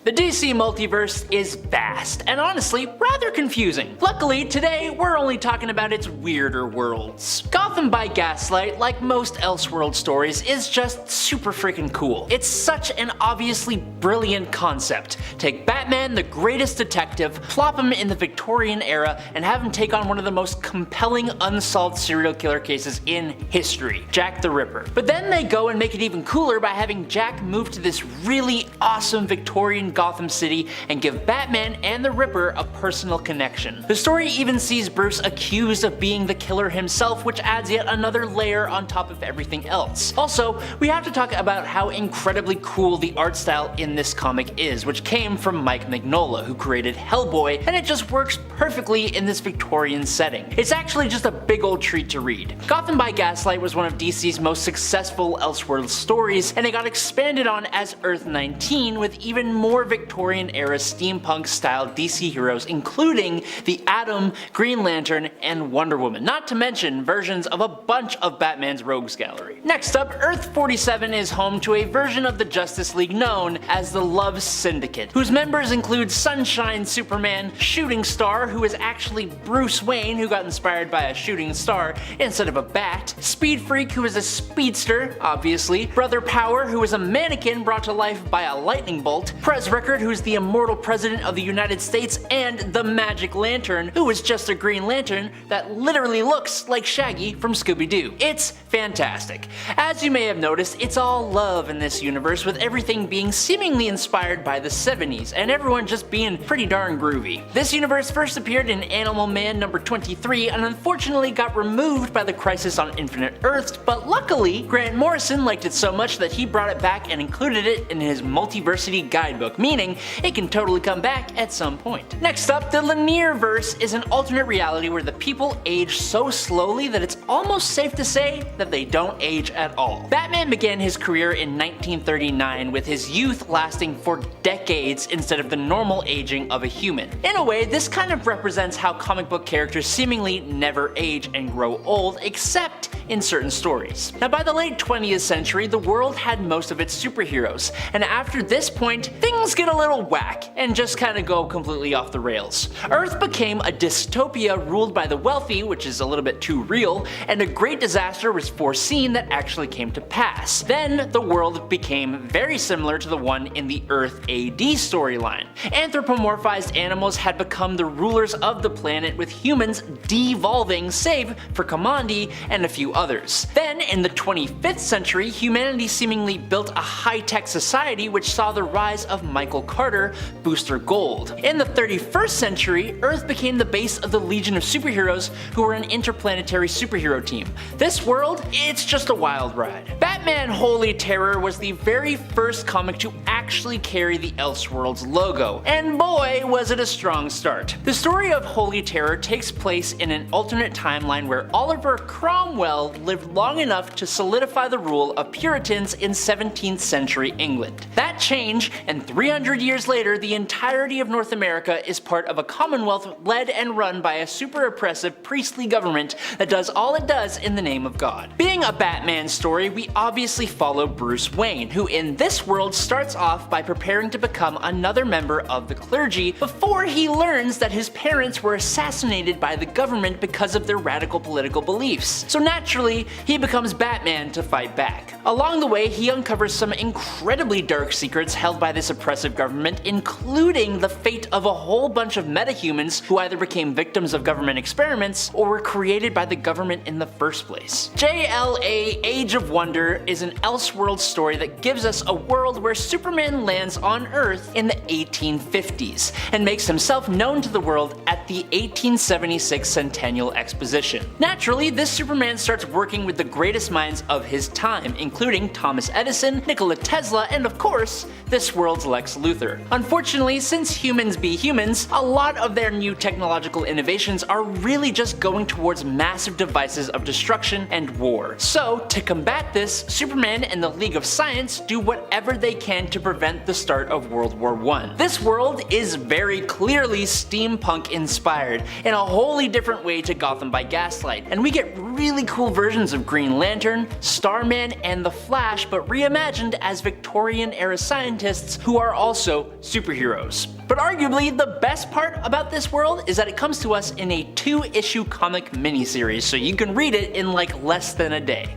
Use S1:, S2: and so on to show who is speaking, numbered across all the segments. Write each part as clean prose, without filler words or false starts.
S1: The DC multiverse is vast, and honestly, rather confusing. Luckily, today, we're only talking about its weirder worlds. Gotham by Gaslight, like most Elseworld stories, is just super freaking cool. It's such an obviously brilliant concept. Take Batman, the greatest detective, plop him in the Victorian era, and have him take on one of the most compelling unsolved serial killer cases in history, Jack the Ripper. But then they go and make it even cooler by having Jack move to this really awesome Victorian Gotham City and give Batman and the Ripper a personal connection. The story even sees Bruce accused of being the killer himself, which adds yet another layer on top of everything else. Also, we have to talk about how incredibly cool the art style in this comic is, which came from Mike Mignola, who created Hellboy, and it just works perfectly in this Victorian setting. It's actually just a big old treat to read. Gotham by Gaslight was one of DC's most successful Elseworlds stories, and it got expanded on as Earth 19 with even more Victorian-era steampunk-style DC heroes, including the Atom, Green Lantern, and Wonder Woman, not to mention versions of a bunch of Batman's rogues gallery. Next up, Earth 47 is home to a version of the Justice League known as the Love Syndicate, whose members include Sunshine Superman, Shooting Star, who is actually Bruce Wayne, who got inspired by a shooting star instead of a bat, Speed Freak, who is a speedster, obviously, Brother Power, who is a mannequin brought to life by a lightning bolt, Prez Record, who's the immortal president of the United States, and the Magic Lantern, who is just a Green Lantern that literally looks like Shaggy from Scooby-Doo. It's fantastic. As you may have noticed, it's all love in this universe, with everything being seemingly inspired by the 70s, and everyone just being pretty darn groovy. This universe first appeared in Animal Man number 23 and unfortunately got removed by the Crisis on Infinite Earths, but luckily, Grant Morrison liked it so much that he brought it back and included it in his Multiversity guidebook, meaning it can totally come back at some point. Next up, the Linearverse is an alternate reality where the people age so slowly that it's almost safe to say that they don't age at all. Batman began his career in 1939, with his youth lasting for decades instead of the normal aging of a human. In a way, this kind of represents how comic book characters seemingly never age and grow old, except in certain stories. Now, by the late 20th century, the world had most of its superheroes, and after this point, things get a little whack and just kinda go completely off the rails. Earth became a dystopia ruled by the wealthy, which is a little bit too real, and a great disaster was foreseen that actually came to pass. Then, the world became very similar to the one in the Earth AD storyline. Anthropomorphized animals had become the rulers of the planet, with humans devolving, save for Kamandi and a few others. Then, in the 25th century, humanity seemingly built a high-tech society which saw the rise of Michael Carter, Booster Gold. In the 31st century, Earth became the base of the Legion of Superheroes, who were an interplanetary superhero team. This world, it's just a wild ride. Batman Holy Terror was the very first comic to actually carry the Elseworlds logo, and boy was it a strong start. The story of Holy Terror takes place in an alternate timeline where Oliver Cromwell lived long enough to solidify the rule of Puritans in 17th century England. That changed, and 300 years later, the entirety of North America is part of a commonwealth led and run by a super oppressive priestly government that does all it does in the name of God. Being a Batman story, we obviously follow Bruce Wayne, who in this world starts off by preparing to become another member of the clergy before he learns that his parents were assassinated by the government because of their radical political beliefs. So naturally, he becomes Batman to fight back. Along the way, he uncovers some incredibly dark secrets held by this oppressive government, including the fate of a whole bunch of metahumans who either became victims of government experiments or were created by the government in the first place. JLA Age of Wonder is an Elseworlds story that gives us a world where Superman lands on Earth in the 1850s and makes himself known to the world at the 1876 Centennial Exposition. Naturally, this Superman starts working with the greatest minds of his time, including Thomas Edison, Nikola Tesla, and of course, this world's Lex Luthor. Unfortunately, since humans be humans, a lot of their new technological innovations are really just going towards massive devices of destruction and war. So, to combat this, Superman and the League of Science do whatever they can to prevent the start of World War I. This world is very clearly steampunk inspired in a wholly different way to Gotham by Gaslight, and we get really cool versions of Green Lantern, Starman, and the Flash, but reimagined as Victorian-era scientists who are also superheroes. But arguably, the best part about this world is that it comes to us in a 2-issue comic miniseries, so you can read it in like less than a day.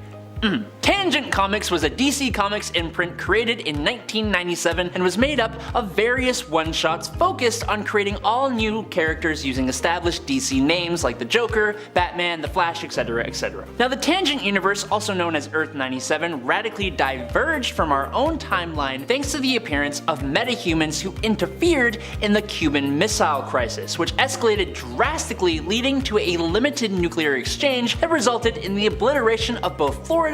S1: Tangent Comics was a DC Comics imprint created in 1997 and was made up of various one-shots focused on creating all new characters using established DC names like the Joker, Batman, the Flash, etc, etc. Now the Tangent Universe, also known as Earth 97, radically diverged from our own timeline thanks to the appearance of metahumans who interfered in the Cuban Missile Crisis, which escalated drastically, leading to a limited nuclear exchange that resulted in the obliteration of both Florida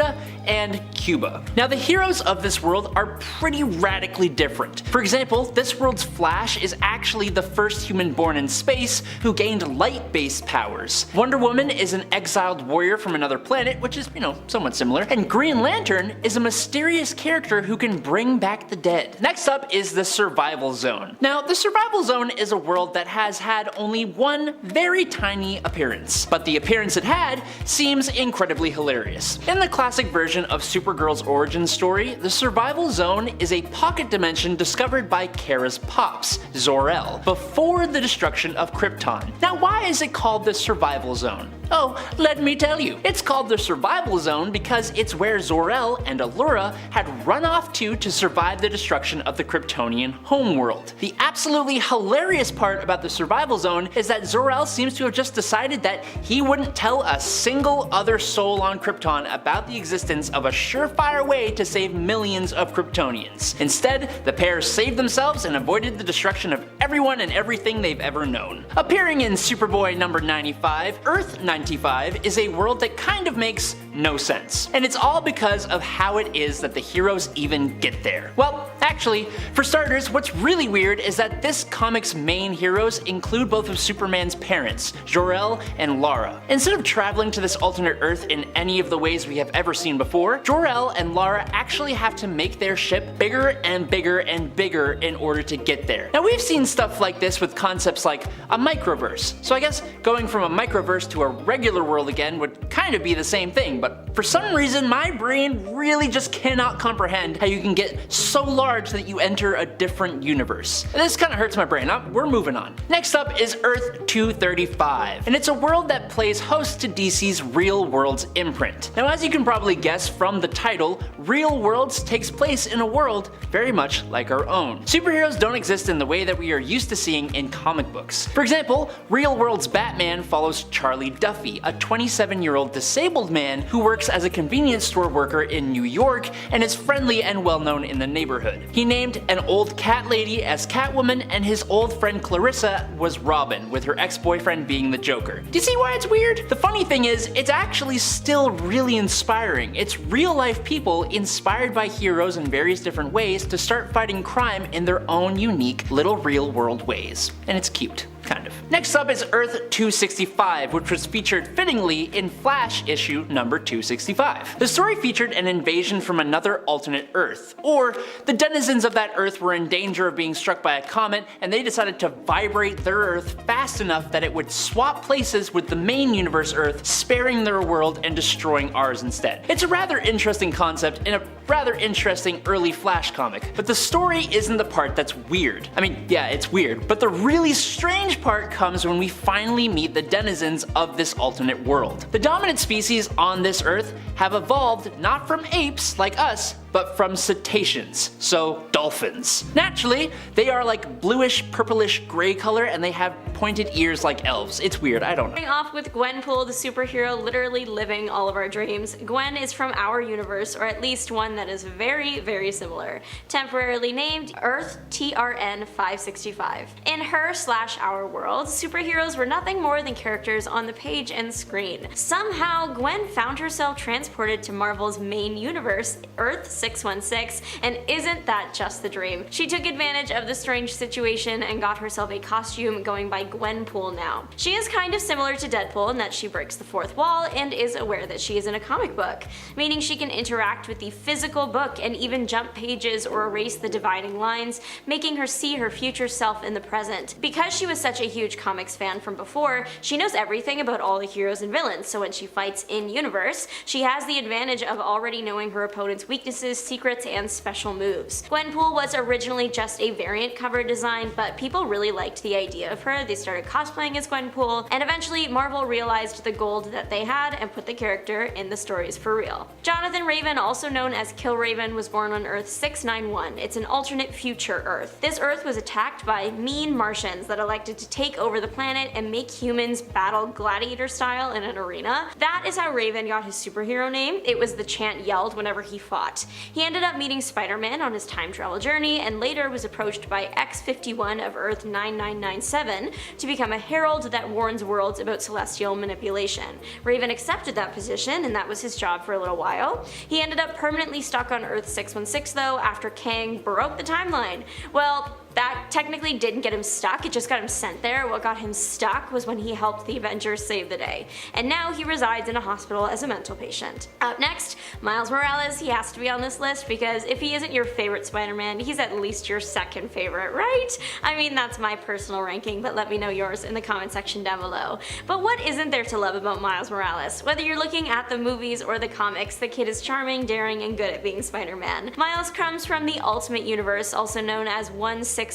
S1: and Cuba. Now the heroes of this world are pretty radically different. For example, this world's Flash is actually the first human born in space who gained light-based powers. Wonder Woman is an exiled warrior from another planet, which is, somewhat similar. And Green Lantern is a mysterious character who can bring back the dead. Next up is the Survival Zone. Now, the Survival Zone is a world that has had only one very tiny appearance, but the appearance it had seems incredibly hilarious. In the classic version of Supergirl's origin story, the Survival Zone is a pocket dimension discovered by Kara's pops, Zor-El, before the destruction of Krypton. Now why is it called the Survival Zone? Oh, let me tell you. It's called the Survival Zone because it's where Zor-El and Allura had run off to survive the destruction of the Kryptonian homeworld. The absolutely hilarious part about the Survival Zone is that Zor-El seems to have just decided that he wouldn't tell a single other soul on Krypton about the existence of a surefire way to save millions of Kryptonians. Instead, the pair saved themselves and avoided the destruction of everyone and everything they've ever known. Appearing in Superboy number 95, Earth 95 is a world that kind of makes no sense. And it's all because of how it is that the heroes even get there. Well, actually, for starters, what's really weird is that this comic's main heroes include both of Superman's parents, Jor-El and Lara. Instead of traveling to this alternate Earth in any of the ways we have ever seen before, Jor-El and Lara actually have to make their ship bigger and bigger and bigger in order to get there. Now we've seen stuff like this with concepts like a microverse, so I guess going from a microverse to a regular world again would kind of be the same thing, but for some reason my brain really just cannot comprehend how you can get so large that you enter a different universe. And this kind of hurts my brain. We're moving on. Next up is Earth 235, and it's a world that plays host to DC's Real Worlds imprint. Now as you can probably guess from the title, Real Worlds takes place in a world very much like our own. Superheroes don't exist in the way that we are used to seeing in comic books. For example, Real Worlds Batman follows Charlie Duffy, a 27-year-old disabled man who works as a convenience store worker in New York and is friendly and well known in the neighborhood. He named an old cat lady as Catwoman, and his old friend Clarissa was Robin, with her ex-boyfriend being the Joker. Do you see why it's weird? The funny thing is, it's actually still really inspiring. It's real life people inspired by heroes in various different ways to start fighting crime in their own unique little real world ways. And it's cute. Kind of. Next up is Earth 265, which was featured fittingly in Flash issue number 265. The story featured an invasion from another alternate Earth, or the denizens of that Earth were in danger of being struck by a comet, and they decided to vibrate their Earth fast enough that it would swap places with the main universe Earth, sparing their world and destroying ours instead. It's a rather interesting concept in a rather interesting early Flash comic, but the story isn't the part that's weird. I mean, yeah, it's weird, but the really strange part comes when we finally meet the denizens of this alternate world. The dominant species on this Earth have evolved not from apes like us, but from cetaceans, so dolphins. Naturally, they are like bluish, purplish, gray color, and they have pointed ears like elves. It's weird, I don't know.
S2: Starting off with Gwenpool, the superhero literally living all of our dreams. Gwen is from our universe, or at least one that is very, very similar. Temporarily named Earth TRN 565. In her/our world, superheroes were nothing more than characters on the page and screen. Somehow, Gwen found herself transported to Marvel's main universe, Earth 616, and isn't that just the dream? She took advantage of the strange situation and got herself a costume going by Gwenpool now. She is kind of similar to Deadpool in that she breaks the fourth wall and is aware that she is in a comic book, meaning she can interact with the physical book and even jump pages or erase the dividing lines, making her see her future self in the present. Because she was such a huge comics fan from before, she knows everything about all the heroes and villains, so when she fights in universe, she has the advantage of already knowing her opponent's weaknesses, secrets, and special moves. Gwenpool was originally just a variant cover design, but people really liked the idea of her. They started cosplaying as Gwenpool, and eventually Marvel realized the gold that they had and put the character in the stories for real. Jonathan Raven, also known as Killraven, was born on Earth 691. It's an alternate future Earth. This Earth was attacked by mean Martians that elected to take over the planet and make humans battle gladiator style in an arena. That is how Raven got his superhero name. It was the chant yelled whenever he fought. He ended up meeting Spider-Man on his time travel journey and later was approached by X-51 of Earth 9997 to become a herald that warns worlds about celestial manipulation. Raven accepted that position and that was his job for a little while. He ended up permanently stuck on Earth 616 though after Kang broke the timeline. Well, that technically didn't get him stuck, it just got him sent there. What got him stuck was when he helped the Avengers save the day. And now he resides in a hospital as a mental patient. Up next, Miles Morales. He has to be on this list because if he isn't your favorite Spider-Man, he's at least your second favorite, right? I mean, that's my personal ranking, but let me know yours in the comment section down below. But what isn't there to love about Miles Morales? Whether you're looking at the movies or the comics, the kid is charming, daring, and good at being Spider-Man. Miles comes from the Ultimate Universe, also known as 1610.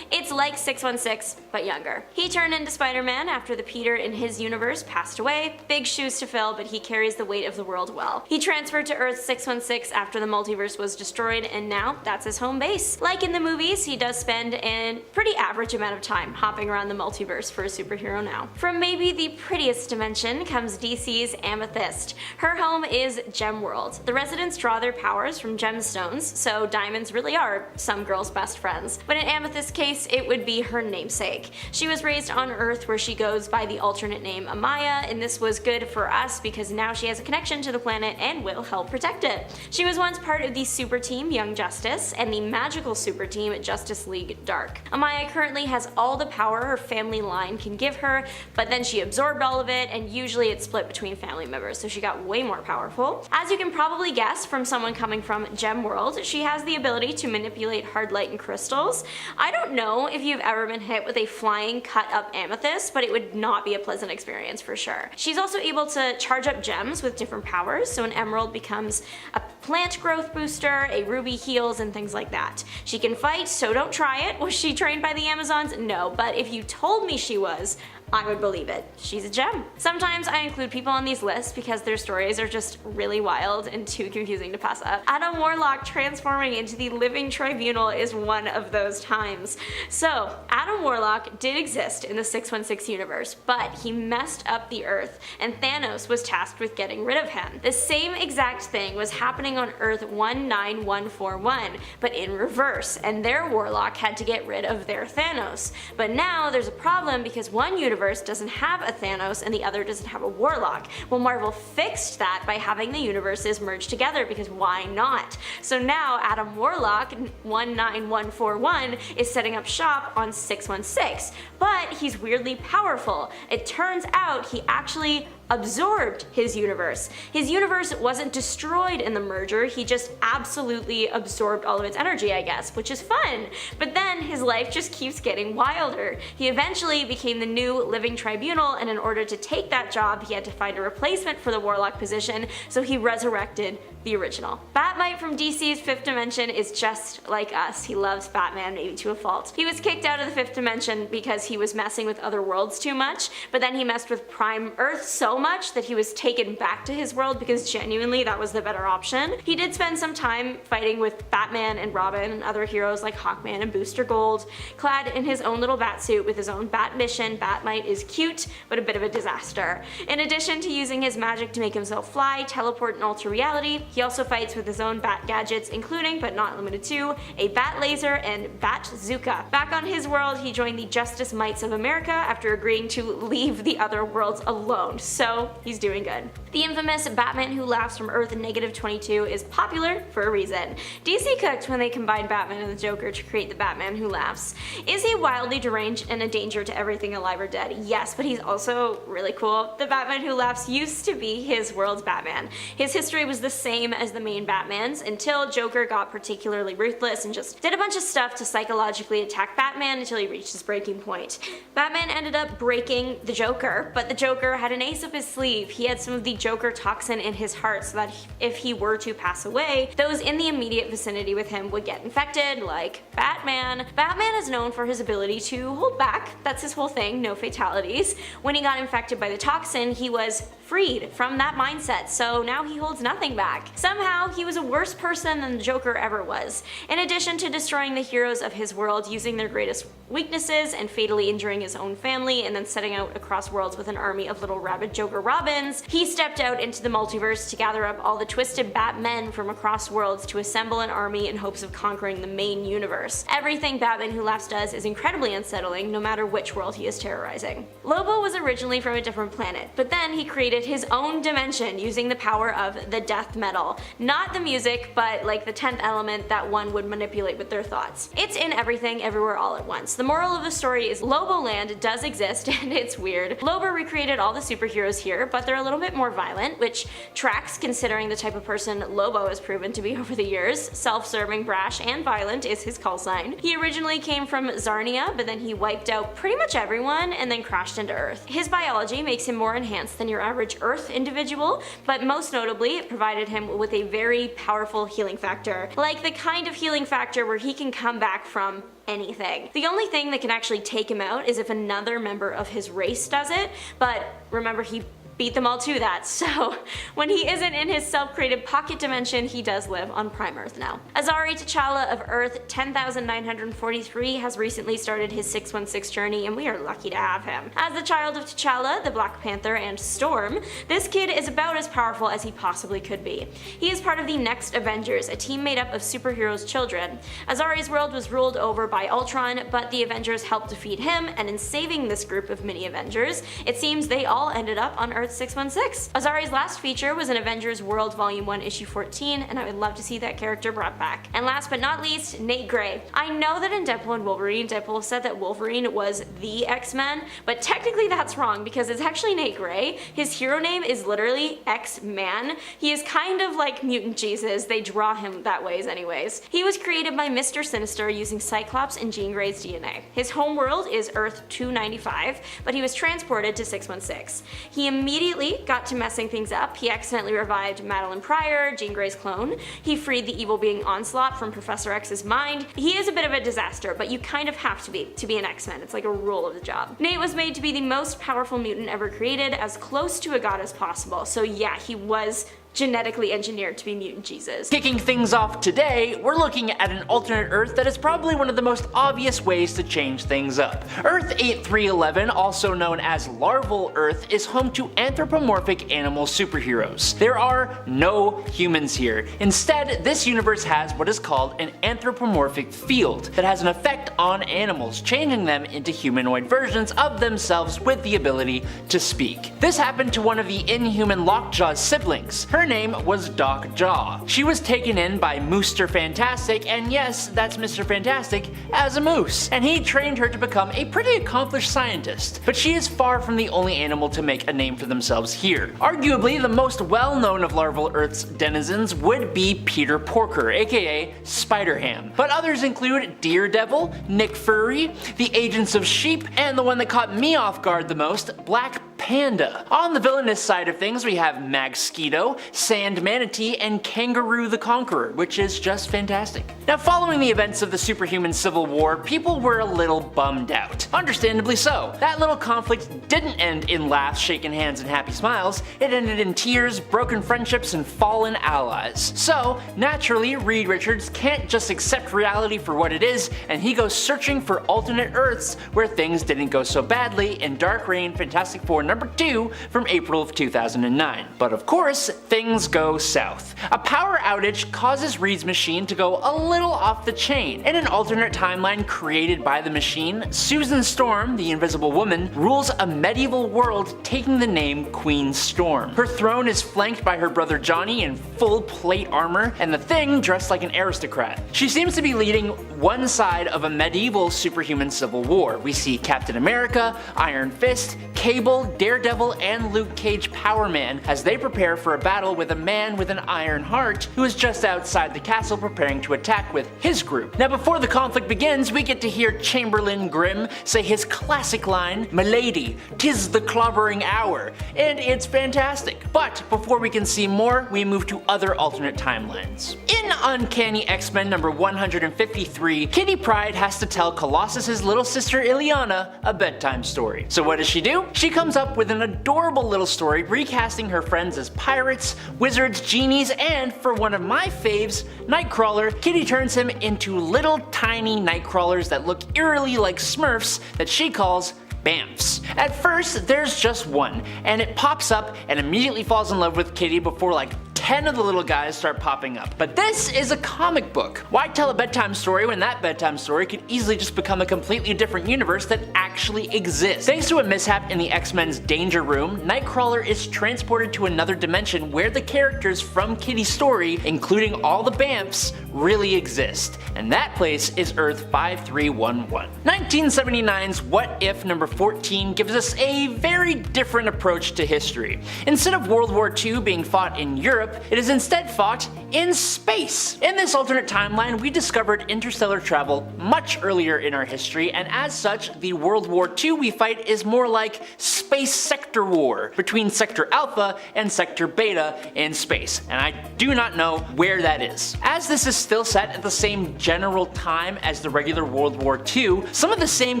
S2: It's like 616, but younger. He turned into Spider-Man after the Peter in his universe passed away. Big shoes to fill, but he carries the weight of the world well. He transferred to Earth 616 after the multiverse was destroyed, and now that's his home base. Like in the movies, he does spend a pretty average amount of time hopping around the multiverse for a superhero now. From maybe the prettiest dimension comes DC's Amethyst. Her home is Gemworld. The residents draw their powers from gemstones, so diamonds really are some girls' best friends. But in Amethyst's case, it would be her namesake. She was raised on Earth where she goes by the alternate name Amaya, and this was good for us because now she has a connection to the planet and will help protect it. She was once part of the super team Young Justice and the magical super team Justice League Dark. Amaya currently has all the power her family line can give her, but then she absorbed all of it, and usually it's split between family members, so she got way more powerful. As you can probably guess from someone coming from Gemworld, she has the ability to manipulate hard light and crystals. I don't know if you've ever been hit with a flying cut up amethyst, but it would not be a pleasant experience for sure. She's also able to charge up gems with different powers, so an emerald becomes a plant growth booster, a ruby heals, and things like that. She can fight, so don't try it. Was she trained by the Amazons? No, but if you told me she was, I would believe it. She's a gem. Sometimes I include people on these lists because their stories are just really wild and too confusing to pass up. Adam Warlock transforming into the Living Tribunal is one of those times. So, Adam Warlock did exist in the 616 universe, but he messed up the Earth, and Thanos was tasked with getting rid of him. The same exact thing was happening on Earth 19141, but in reverse, and their Warlock had to get rid of their Thanos. But now there's a problem because one universe doesn't have a Thanos and the other doesn't have a Warlock. Well, Marvel fixed that by having the universes merge together because why not? So now Adam Warlock 19141 is setting up shop on 616, but he's weirdly powerful. It turns out he actually absorbed his universe. His universe wasn't destroyed in the merger, he just absolutely absorbed all of its energy, I guess, which is fun. But then his life just keeps getting wilder. He eventually became the new Living Tribunal, and in order to take that job, he had to find a replacement for the Warlock position, so he resurrected the original. Bat-Mite from DC's Fifth Dimension is just like us. He loves Batman, maybe to a fault. He was kicked out of the Fifth Dimension because he was messing with other worlds too much, but then he messed with Prime Earth so much that he was taken back to his world because genuinely that was the better option. He did spend some time fighting with Batman and Robin and other heroes like Hawkman and Booster Gold. Clad in his own little batsuit with his own bat mission, Bat-Mite is cute, but a bit of a disaster. In addition to using his magic to make himself fly, teleport, and alter reality, he also fights with his own bat gadgets, including, but not limited to, a bat laser and Bat-Zooka. Back on his world, he joined the Justice Mites of America after agreeing to leave the other worlds alone. So so he's doing good. The infamous Batman Who Laughs from Earth -22 is popular for a reason. DC cooked when they combined Batman and the Joker to create the Batman Who Laughs. Is he wildly deranged and a danger to everything alive or dead? Yes, but he's also really cool. The Batman Who Laughs used to be his world's Batman. His history was the same as the main Batman's until Joker got particularly ruthless and just did a bunch of stuff to psychologically attack Batman until he reached his breaking point. Batman ended up breaking the Joker, but the Joker had an ace up his sleeve. He had some of the Joker toxin in his heart so that if he were to pass away, those in the immediate vicinity with him would get infected, like Batman. Batman is known for his ability to hold back. That's his whole thing, no fatalities. When he got infected by the toxin, he was freed from that mindset, so now he holds nothing back. Somehow, he was a worse person than the Joker ever was. In addition to destroying the heroes of his world using their greatest weaknesses and fatally injuring his own family and then setting out across worlds with an army of little rabid Joker Robins, he stepped out into the multiverse to gather up all the twisted Batmen from across worlds to assemble an army in hopes of conquering the main universe. Everything Batman Who Laughs does is incredibly unsettling no matter which world he is terrorizing. Lobo was originally from a different planet, but then he created his own dimension using the power of the death metal. Not the music, but like the 10th element that one would manipulate with their thoughts. It's in everything, everywhere, all at once. The moral of the story is Lobo Land does exist and it's weird. Lobo recreated all the superheroes here, but they're a little bit more violent, which tracks considering the type of person Lobo has proven to be over the years. Self-serving, brash, and violent is his call sign. He originally came from Zarnia, but then he wiped out pretty much everyone and then crashed into Earth. His biology makes him more enhanced than your average Earth individual, but most notably it provided him with a very powerful healing factor. Like the kind of healing factor where he can come back from anything. The only thing that can actually take him out is if another member of his race does it, but remember he beat them all to that, so when he isn't in his self-created pocket dimension, he does live on Prime Earth now. Azari T'Challa of Earth 10,943 has recently started his 616 journey, and we are lucky to have him. As the child of T'Challa, the Black Panther, and Storm, this kid is about as powerful as he possibly could be. He is part of the next Avengers, a team made up of superheroes' children. Azari's world was ruled over by Ultron, but the Avengers helped defeat him, and in saving this group of mini-Avengers, it seems they all ended up on Earth 616. Azari's last feature was in Avengers World Volume 1 Issue 14, and I would love to see that character brought back. And last but not least, Nate Gray. I know that in Deadpool and Wolverine, Deadpool said that Wolverine was the X-Men, but technically that's wrong because it's actually Nate Gray. His hero name is literally X-Man. He is kind of like Mutant Jesus, they draw him that ways anyways. He was created by Mr. Sinister using Cyclops and Jean Grey's DNA. His home world is Earth 295, but he was transported to 616. He immediately got to messing things up. He accidentally revived Madeline Pryor, Jean Grey's clone. He freed the evil being Onslaught from Professor X's mind. He is a bit of a disaster, but you kind of have to be an X-Men. It's like a rule of the job. Nate was made to be the most powerful mutant ever created, as close to a god as possible. So yeah, he was genetically engineered to be Mutant Jesus.
S1: Kicking things off today, we're looking at an alternate Earth that is probably one of the most obvious ways to change things up. Earth 8311, also known as Larval Earth, is home to anthropomorphic animal superheroes. There are no humans here. Instead, this universe has what is called an anthropomorphic field that has an effect on animals, changing them into humanoid versions of themselves with the ability to speak. This happened to one of the Inhuman Lockjaw's siblings. Her name was Doc Jaw. She was taken in by Mr. Fantastic, and yes, that's Mr. Fantastic, as a moose. And he trained her to become a pretty accomplished scientist. But she is far from the only animal to make a name for themselves here. Arguably, the most well-known of Larval Earth's denizens would be Peter Porker, aka Spider-Ham. But others include Daredevil, Nick Fury, the Agents of Sheep, and the one that caught me off guard the most, Black Panda. On the villainous side of things, we have Magsquito, Sand Manatee, and Kangaroo the Conqueror, which is just fantastic. Now, following the events of the superhuman civil war, people were a little bummed out. Understandably so. That little conflict didn't end in laughs, shaking hands, and happy smiles. It ended in tears, broken friendships, and fallen allies. So, naturally, Reed Richards can't just accept reality for what it is, and he goes searching for alternate Earths where things didn't go so badly in Dark Reign, Fantastic Four number 2 from April of 2009. But of course, things go south. A power outage causes Reed's machine to go a little off the chain. In an alternate timeline created by the machine, Susan Storm, the Invisible Woman, rules a medieval world taking the name Queen Storm. Her throne is flanked by her brother Johnny in full plate armor, and the Thing dressed like an aristocrat. She seems to be leading one side of a medieval superhuman civil war. We see Captain America, Iron Fist, Cable, Daredevil, and Luke Cage Power Man as they prepare for a battle with a man with an iron heart who is just outside the castle preparing to attack with his group. Now before the conflict begins, we get to hear Chamberlain Grimm say his classic line, "Milady, 'tis the clobbering hour," and it's fantastic. But before we can see more, we move to other alternate timelines. In Uncanny X-Men number 153, Kitty Pryde has to tell Colossus's little sister Illyana a bedtime story. So what does she do? She comes up with an adorable little story recasting her friends as pirates, wizards, genies, and for one of my faves, Nightcrawler. Kitty turns him into little tiny Nightcrawlers that look eerily like Smurfs that she calls Bamfs. At first, there's just one, and it pops up and immediately falls in love with Kitty before like 10 of the little guys start popping up. But this is a comic book. Why tell a bedtime story when that bedtime story could easily just become a completely different universe that actually exists? Thanks to a mishap in the X-Men's Danger Room, Nightcrawler is transported to another dimension where the characters from Kitty's story, including all the Bamfs, really exist. And that place is Earth 5311. 1979's What If number 14 gives us a very different approach to history. Instead of World War II being fought in Europe, it is instead fought in space. In this alternate timeline, we discovered interstellar travel much earlier in our history, and as such, the World War II we fight is more like space sector war between Sector Alpha and Sector Beta in space, and I do not know where that is. As this is still set at the same general time as the regular World War II, some of the same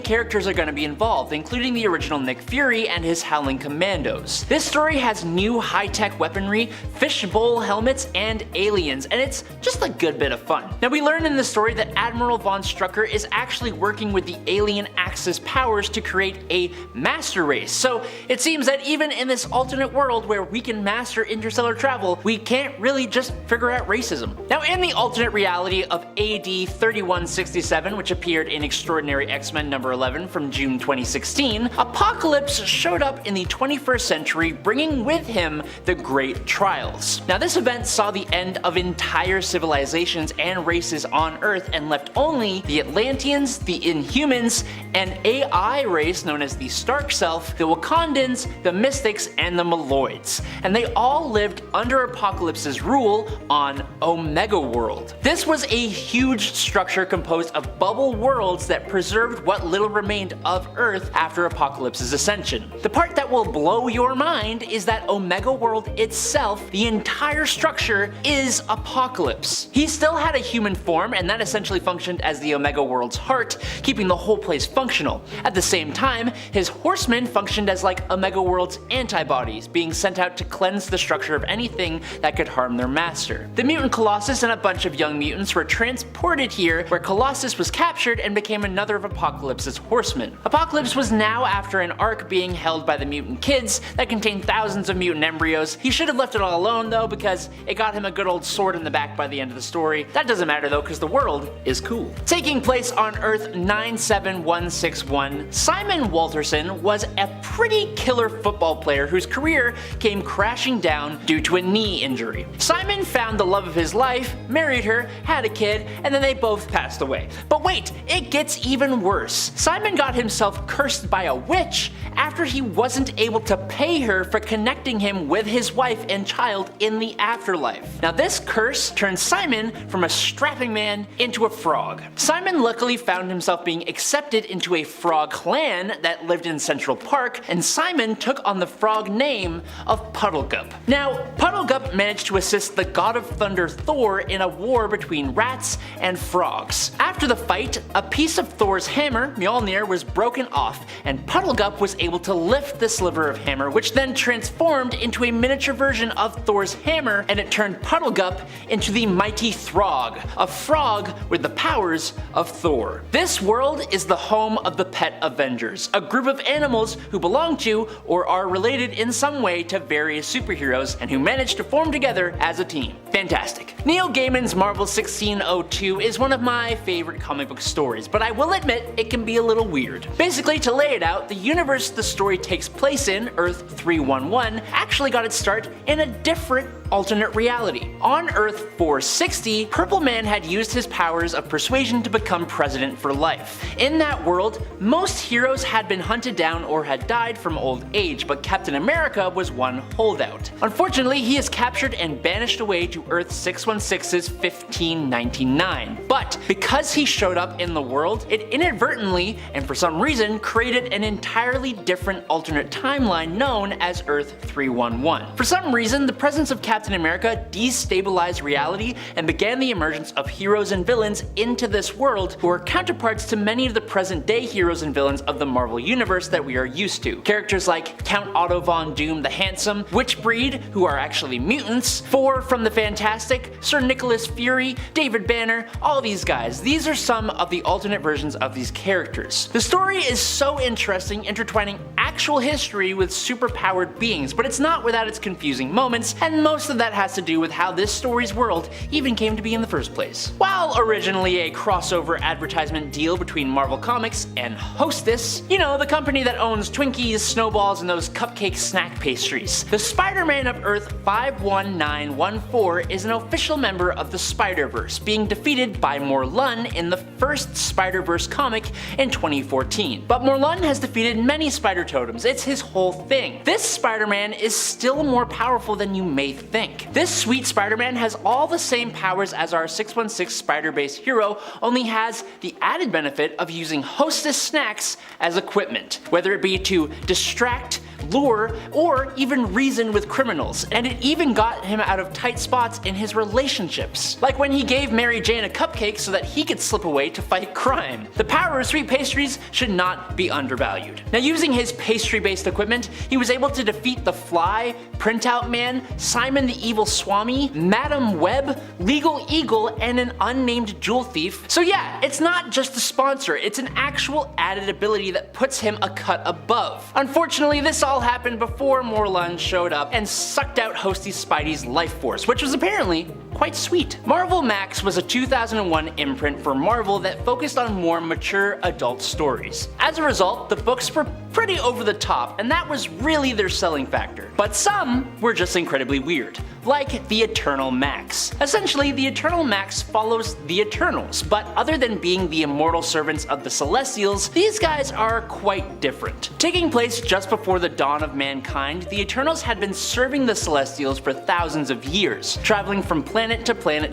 S1: characters are going to be involved, including the original Nick Fury and his Howling Commandos. This story has new high-tech weaponry, fishbowl helmets, and aliens, and it's just a good bit of fun. Now we learn in the story that Admiral Von Strucker is actually working with the alien Axis powers to create a master race, so it seems that even in this alternate world where we can master interstellar travel, we can't really just figure out racism. Now in the alternate reality of AD 3167, which appeared in Extraordinary X-Men number 11 from June 2016, Apocalypse showed up in the 21st century bringing with him the Great Trials. Now this event saw the end of entire civilizations and races on Earth and left only the Atlanteans, the Inhumans, an AI race known as the Stark Self, the Wakandans, the Mystics, and the Maloids. And they all lived under Apocalypse's rule on Omega World. This was a huge structure composed of bubble worlds that preserved what little remained of Earth after Apocalypse's ascension. The part that will blow your mind is that Omega World itself, the entire structure, is Apocalypse. He still had a human form, and that essentially functioned as the Omega World's heart, keeping the whole place functional. At the same time, his horsemen functioned as like Omega World's antibodies, being sent out to cleanse the structure of anything that could harm their master. The mutant Colossus and a bunch of young mutants were transported here, where Colossus was captured and became another of Apocalypse's horsemen. Apocalypse was now after an ark being held by the mutant kids that contained thousands of mutant embryos. He should have left it all alone though, because it got him a good old sword in the back by the end of the story. That doesn't matter though, because the world is cool. Taking place on Earth 97161, Simon Walterson was a pretty killer football player whose career came crashing down due to a knee injury. Simon found the love of his life, married her, had a kid, and then they both passed away. But wait, it gets even worse. Simon got himself cursed by a witch after he wasn't able to pay her for connecting him with his wife and child in the afterlife. Now this curse turned Simon from a strapping man into a frog. Simon luckily found himself being accepted into a frog clan that lived in Central Park, and Simon took on the frog name of Puddlegup. Now, Puddlegup managed to assist the god of thunder Thor in a war between rats and frogs. After the fight, a piece of Thor's hammer, Mjolnir, was broken off, and Puddlegup was able to lift the sliver of hammer, which then transformed into a miniature version of Thor's hammer hammer, and it turned Puddlegup into the mighty Throg, a frog with the powers of Thor. This world is the home of the Pet Avengers, a group of animals who belong to or are related in some way to various superheroes and who manage to form together as a team. Fantastic. Neil Gaiman's Marvel 1602 is one of my favorite comic book stories, but I will admit it can be a little weird. Basically, to lay it out, the universe the story takes place in, Earth 311, actually got its start in a different alternate reality. On Earth 460, Purple Man had used his powers of persuasion to become president for life. In that world, most heroes had been hunted down or had died from old age, but Captain America was one holdout. Unfortunately, he is captured and banished away to Earth 616's 1599. But because he showed up in the world, it inadvertently, and for some reason, created an entirely different alternate timeline known as Earth 311. For some reason, the presence of Captain America destabilized reality and began the emergence of heroes and villains into this world who are counterparts to many of the present day heroes and villains of the Marvel Universe that we are used to. Characters like Count Otto Von Doom the Handsome, Witchbreed, who are actually mutants, Thor from the Fantastic, Sir Nicholas Fury, David Banner, all these guys. These are some of the alternate versions of these characters. The story is so interesting, intertwining actual history with superpowered beings, but it's not without its confusing moments, and most of that has to do with how this story's world even came to be in the first place. While originally a crossover advertisement deal between Marvel Comics and Hostess, you know, the company that owns Twinkies, Snowballs, and those cupcake snack pastries, the Spider-Man of Earth 51914 is an official member of the Spider-Verse, being defeated by Morlun in the first Spider-Verse comic in 2014. But Morlun has defeated many spider totems, it's his whole thing. This Spider-Man is still more powerful than you may think. This sweet Spider-Man has all the same powers as our 616 spider-based hero, only has the added benefit of using Hostess snacks as equipment, whether it be to distract, lure, or even reason with criminals, and it even got him out of tight spots in his relationships. Like when he gave Mary Jane a cupcake so that he could slip away to fight crime. The power of sweet pastries should not be undervalued. Now, using his pastry-based equipment, he was able to defeat the Fly, Printout Man, Simon the Evil Swami, Madam Web, Legal Eagle, and an unnamed jewel thief. So yeah, it's not just a sponsor, it's an actual added ability that puts him a cut above. Unfortunately, this all happened before Morlun showed up and sucked out Hostess Spidey's life force, which was apparently quite sweet. Marvel Max was a 2001 imprint for Marvel that focused on more mature adult stories. As a result, the books were pretty over the top, and that was really their selling factor. But some were just incredibly weird, like the Eternal Max. Essentially, the Eternal Max follows the Eternals, but other than being the immortal servants of the Celestials, these guys are quite different. Taking place just before the dawn of mankind, the Eternals had been serving the Celestials for thousands of years, traveling from planet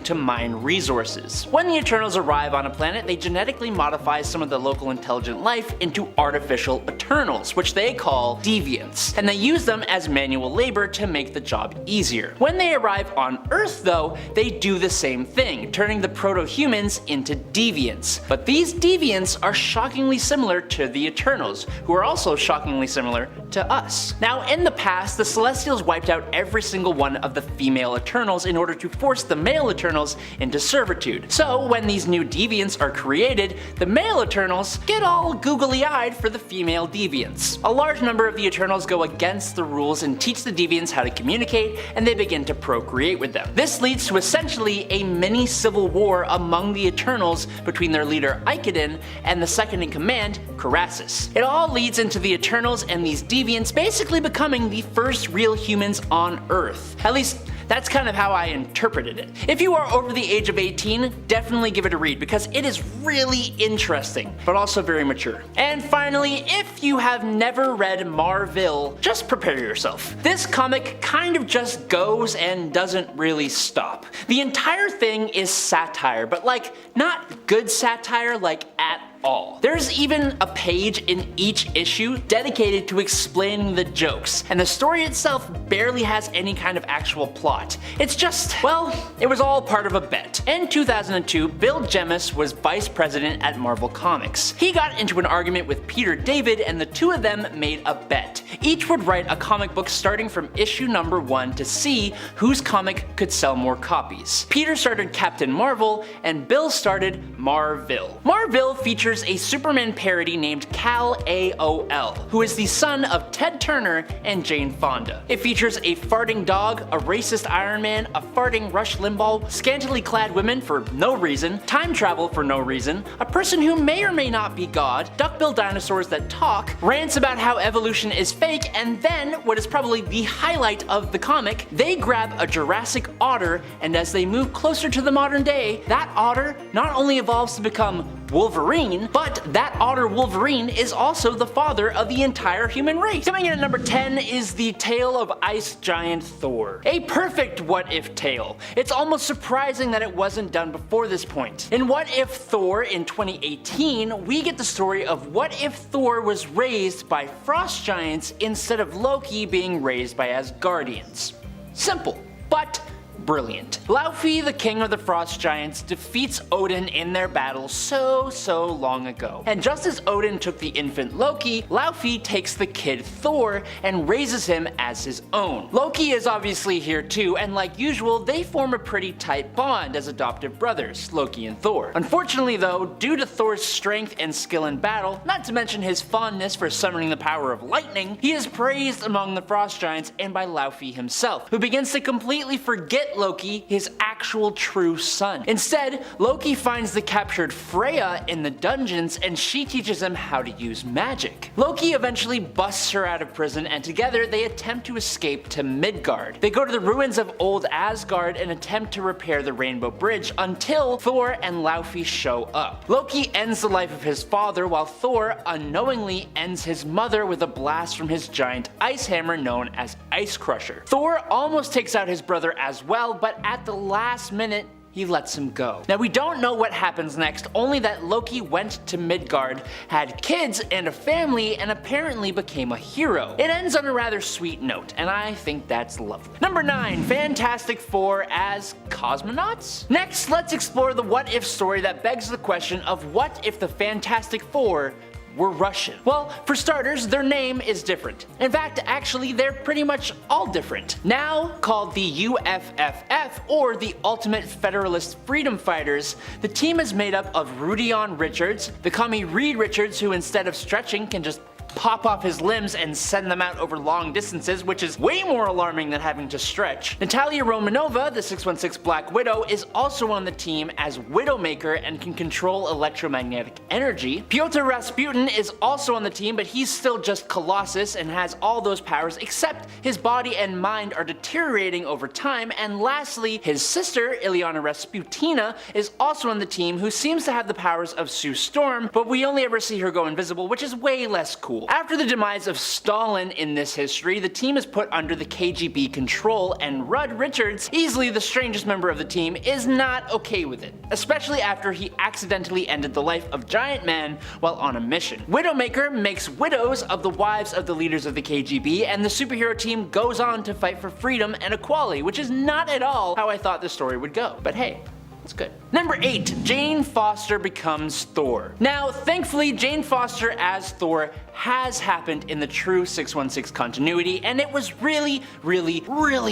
S1: to mine resources. When the Eternals arrive on a planet, they genetically modify some of the local intelligent life into artificial Eternals, which they call deviants, and they use them as manual labor to make the job easier. When they arrive on Earth though, they do the same thing, turning the proto-humans into deviants. But these deviants are shockingly similar to the Eternals, who are also shockingly similar to us. Now, in the past, the Celestials wiped out every single one of the female Eternals in order to force the male Eternals into servitude. So when these new deviants are created, the male Eternals get all googly-eyed for the female deviants. A large number of the Eternals go against the rules and teach the deviants how to communicate, and they begin to procreate with them. This leads to essentially a mini civil war among the Eternals between their leader Icodin and the second in command, Crassus. It all leads into the Eternals and these deviants basically becoming the first real humans on Earth. At least, that's kind of how I interpreted it. If you are over the age of 18, definitely give it a read because it is really interesting, but also very mature. And finally, if you have never read Marville, just prepare yourself. This comic kind of just goes and doesn't really stop. The entire thing is satire, but like not good satire like at all. There's even a page in each issue dedicated to explaining the jokes, and the story itself barely has any kind of actual plot. It's just, well, it was all part of a bet. In 2002, Bill Jemas was vice president at Marvel Comics. He got into an argument with Peter David, and the two of them made a bet. Each would write a comic book starting from issue number 1 to see whose comic could sell more copies. Peter started Captain Marvel, and Bill started Marville. Marville features a Superman parody named Kal-AOL, who is the son of Ted Turner and Jane Fonda. It features a farting dog, a racist Iron Man, a farting Rush Limbaugh, scantily clad women for no reason, time travel for no reason, a person who may or may not be God, duckbill dinosaurs that talk, rants about how evolution is fake, and then, what is probably the highlight of the comic, they grab a Jurassic otter, and as they move closer to the modern day, that otter not only evolves to become Wolverine, but that otter Wolverine is also the father of the entire human race. Coming in at number 10 is the tale of Ice Giant Thor. A perfect what if tale. It's almost surprising that it wasn't done before this point. In What If Thor in 2018, we get the story of what if Thor was raised by frost giants instead of Loki being raised by Asgardians. Simple, but brilliant. Laufey, the king of the frost giants, defeats Odin in their battle so long ago. And just as Odin took the infant Loki, Laufey takes the kid Thor and raises him as his own. Loki is obviously here too, and like usual, they form a pretty tight bond as adoptive brothers, Loki and Thor. Unfortunately though, due to Thor's strength and skill in battle, not to mention his fondness for summoning the power of lightning, he is praised among the frost giants and by Laufey himself, who begins to completely forget Loki, his actual true son. Instead, Loki finds the captured Freya in the dungeons and she teaches him how to use magic. Loki eventually busts her out of prison and together they attempt to escape to Midgard. They go to the ruins of old Asgard and attempt to repair the Rainbow Bridge until Thor and Laufey show up. Loki ends the life of his father while Thor unknowingly ends his mother with a blast from his giant ice hammer known as Ice Crusher. Thor almost takes out his brother as well, but at the last minute, he lets him go. Now we don't know what happens next, only that Loki went to Midgard, had kids and a family, and apparently became a hero. It ends on a rather sweet note, and I think that's lovely. Number 9, Fantastic Four as cosmonauts? Next, let's explore the what if story that begs the question of what if the Fantastic Four were Russian. Well, for starters, their name is different. In fact, actually, they're pretty much all different. Now called the UFFF, or the Ultimate Federalist Freedom Fighters, the team is made up of Rudion Richards, the commie Reed Richards, who instead of stretching can just pop off his limbs and send them out over long distances, which is way more alarming than having to stretch. Natalia Romanova, the 616 Black Widow, is also on the team as Widowmaker and can control electromagnetic energy. Pyotr Rasputin is also on the team, but he's still just Colossus and has all those powers except his body and mind are deteriorating over time. And lastly, his sister, Ilyana Rasputina, is also on the team, who seems to have the powers of Sue Storm, but we only ever see her go invisible, which is way less cool. After the demise of Stalin in this history, the team is put under the KGB control, and Rudd Richards, easily the strangest member of the team, is not okay with it, especially after he accidentally ended the life of Giant Man while on a mission. Widowmaker makes widows of the wives of the leaders of the KGB, and the superhero team goes on to fight for freedom and equality, which is not at all how I thought the story would go, but hey, it's good. Number 8, Jane Foster becomes Thor. Now, thankfully, Jane Foster as Thor has happened in the true 616 continuity, and it was really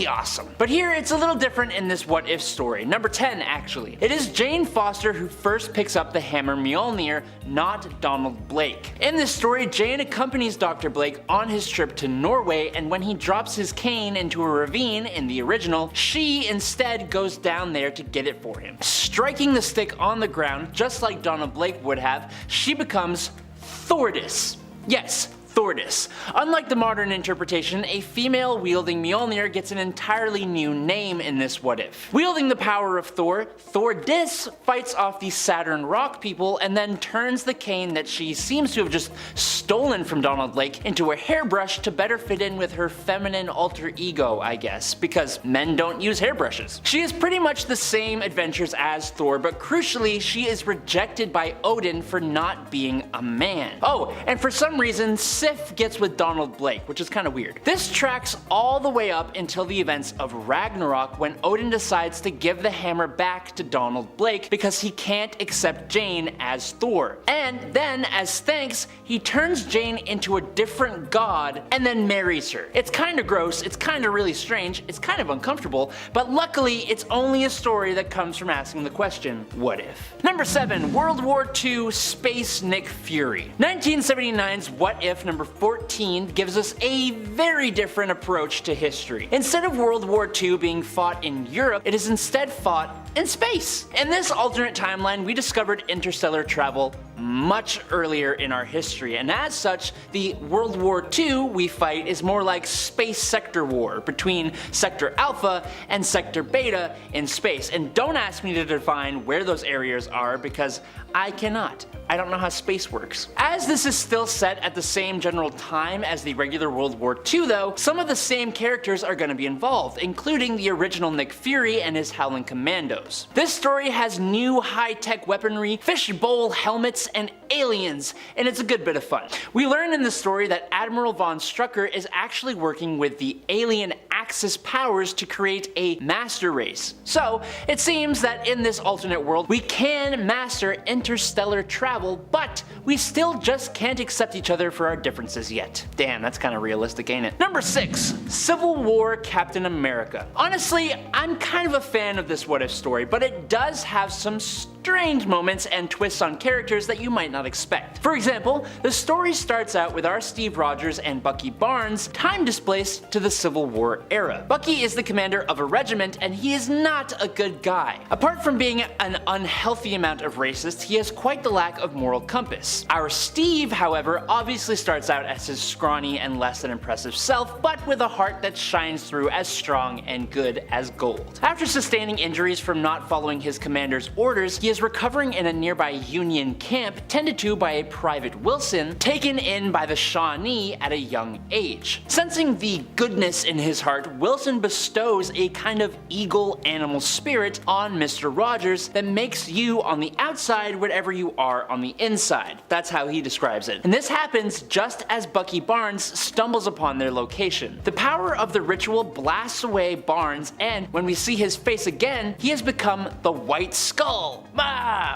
S1: awesome. But here, it's a little different in this what if story. Number 10, actually. It is Jane Foster who first picks up the hammer Mjolnir, not Donald Blake. In this story, Jane accompanies Dr. Blake on his trip to Norway, and when he drops his cane into a ravine in the original, she instead goes down there to get it for him. Striking the stick on the ground, just like Donald Blake would have, she becomes Thordis. Yes, Thordis. Unlike the modern interpretation, a female wielding Mjolnir gets an entirely new name in this what if. Wielding the power of Thor, Thordis fights off the Saturn rock people and then turns the cane that she seems to have just stolen from Donald Blake into a hairbrush to better fit in with her feminine alter ego, I guess, because men don't use hairbrushes. She has pretty much the same adventures as Thor, but crucially she is rejected by Odin for not being a man. Oh, and for some reason Sif gets with Donald Blake, which is kind of weird. This tracks all the way up until the events of Ragnarok, when Odin decides to give the hammer back to Donald Blake because he can't accept Jane as Thor. And then, as thanks, he turns Jane into a different god and then marries her. It's kind of gross, it's kind of really strange, it's kind of uncomfortable, but luckily it's only a story that comes from asking the question, what if? Number 7. World War II Space Nick Fury. 1979's What If number 14 gives us a very different approach to history. Instead of World War II being fought in Europe, it is instead fought in space. In this alternate timeline, we discovered interstellar travel much earlier in our history, and as such, the World War II we fight is more like space sector war between Sector Alpha and Sector Beta in space. And don't ask me to define where those areas are because I cannot. I don't know how space works. As this is still set at the same general time as the regular World War II though, some of the same characters are going to be involved, including the original Nick Fury and his Howling Commandos. This story has new high-tech weaponry, fishbowl helmets, and aliens, and it's a good bit of fun. We learn in the story that Admiral von Strucker is actually working with the alien Axis powers to create a master race. So it seems that in this alternate world we can master interstellar travel, but we still just can't accept each other for our differences yet. Damn, that's kind of realistic, ain't it? Number 6. Civil War Captain America. Honestly, I'm kind of a fan of this what if story, but it does have some strange moments and twists on characters that you might not expect. For example, the story starts out with our Steve Rogers and Bucky Barnes time displaced to the Civil War era. Bucky is the commander of a regiment and he is not a good guy. Apart from being an unhealthy amount of racist, he has quite the lack of moral compass. Our Steve, however, obviously starts out as his scrawny and less than impressive self, but with a heart that shines through as strong and good as gold. After sustaining injuries from not following his commander's orders, he is recovering in a nearby Union camp tended to by a Private Wilson, taken in by the Shawnee at a young age. Sensing the goodness in his heart, Wilson bestows a kind of eagle animal spirit on Mr. Rogers that makes you on the outside whatever you are on the inside. That's how he describes it. And this happens just as Bucky Barnes stumbles upon their location. The power of the ritual blasts away Barnes, and when we see his face again, he has become the White Skull.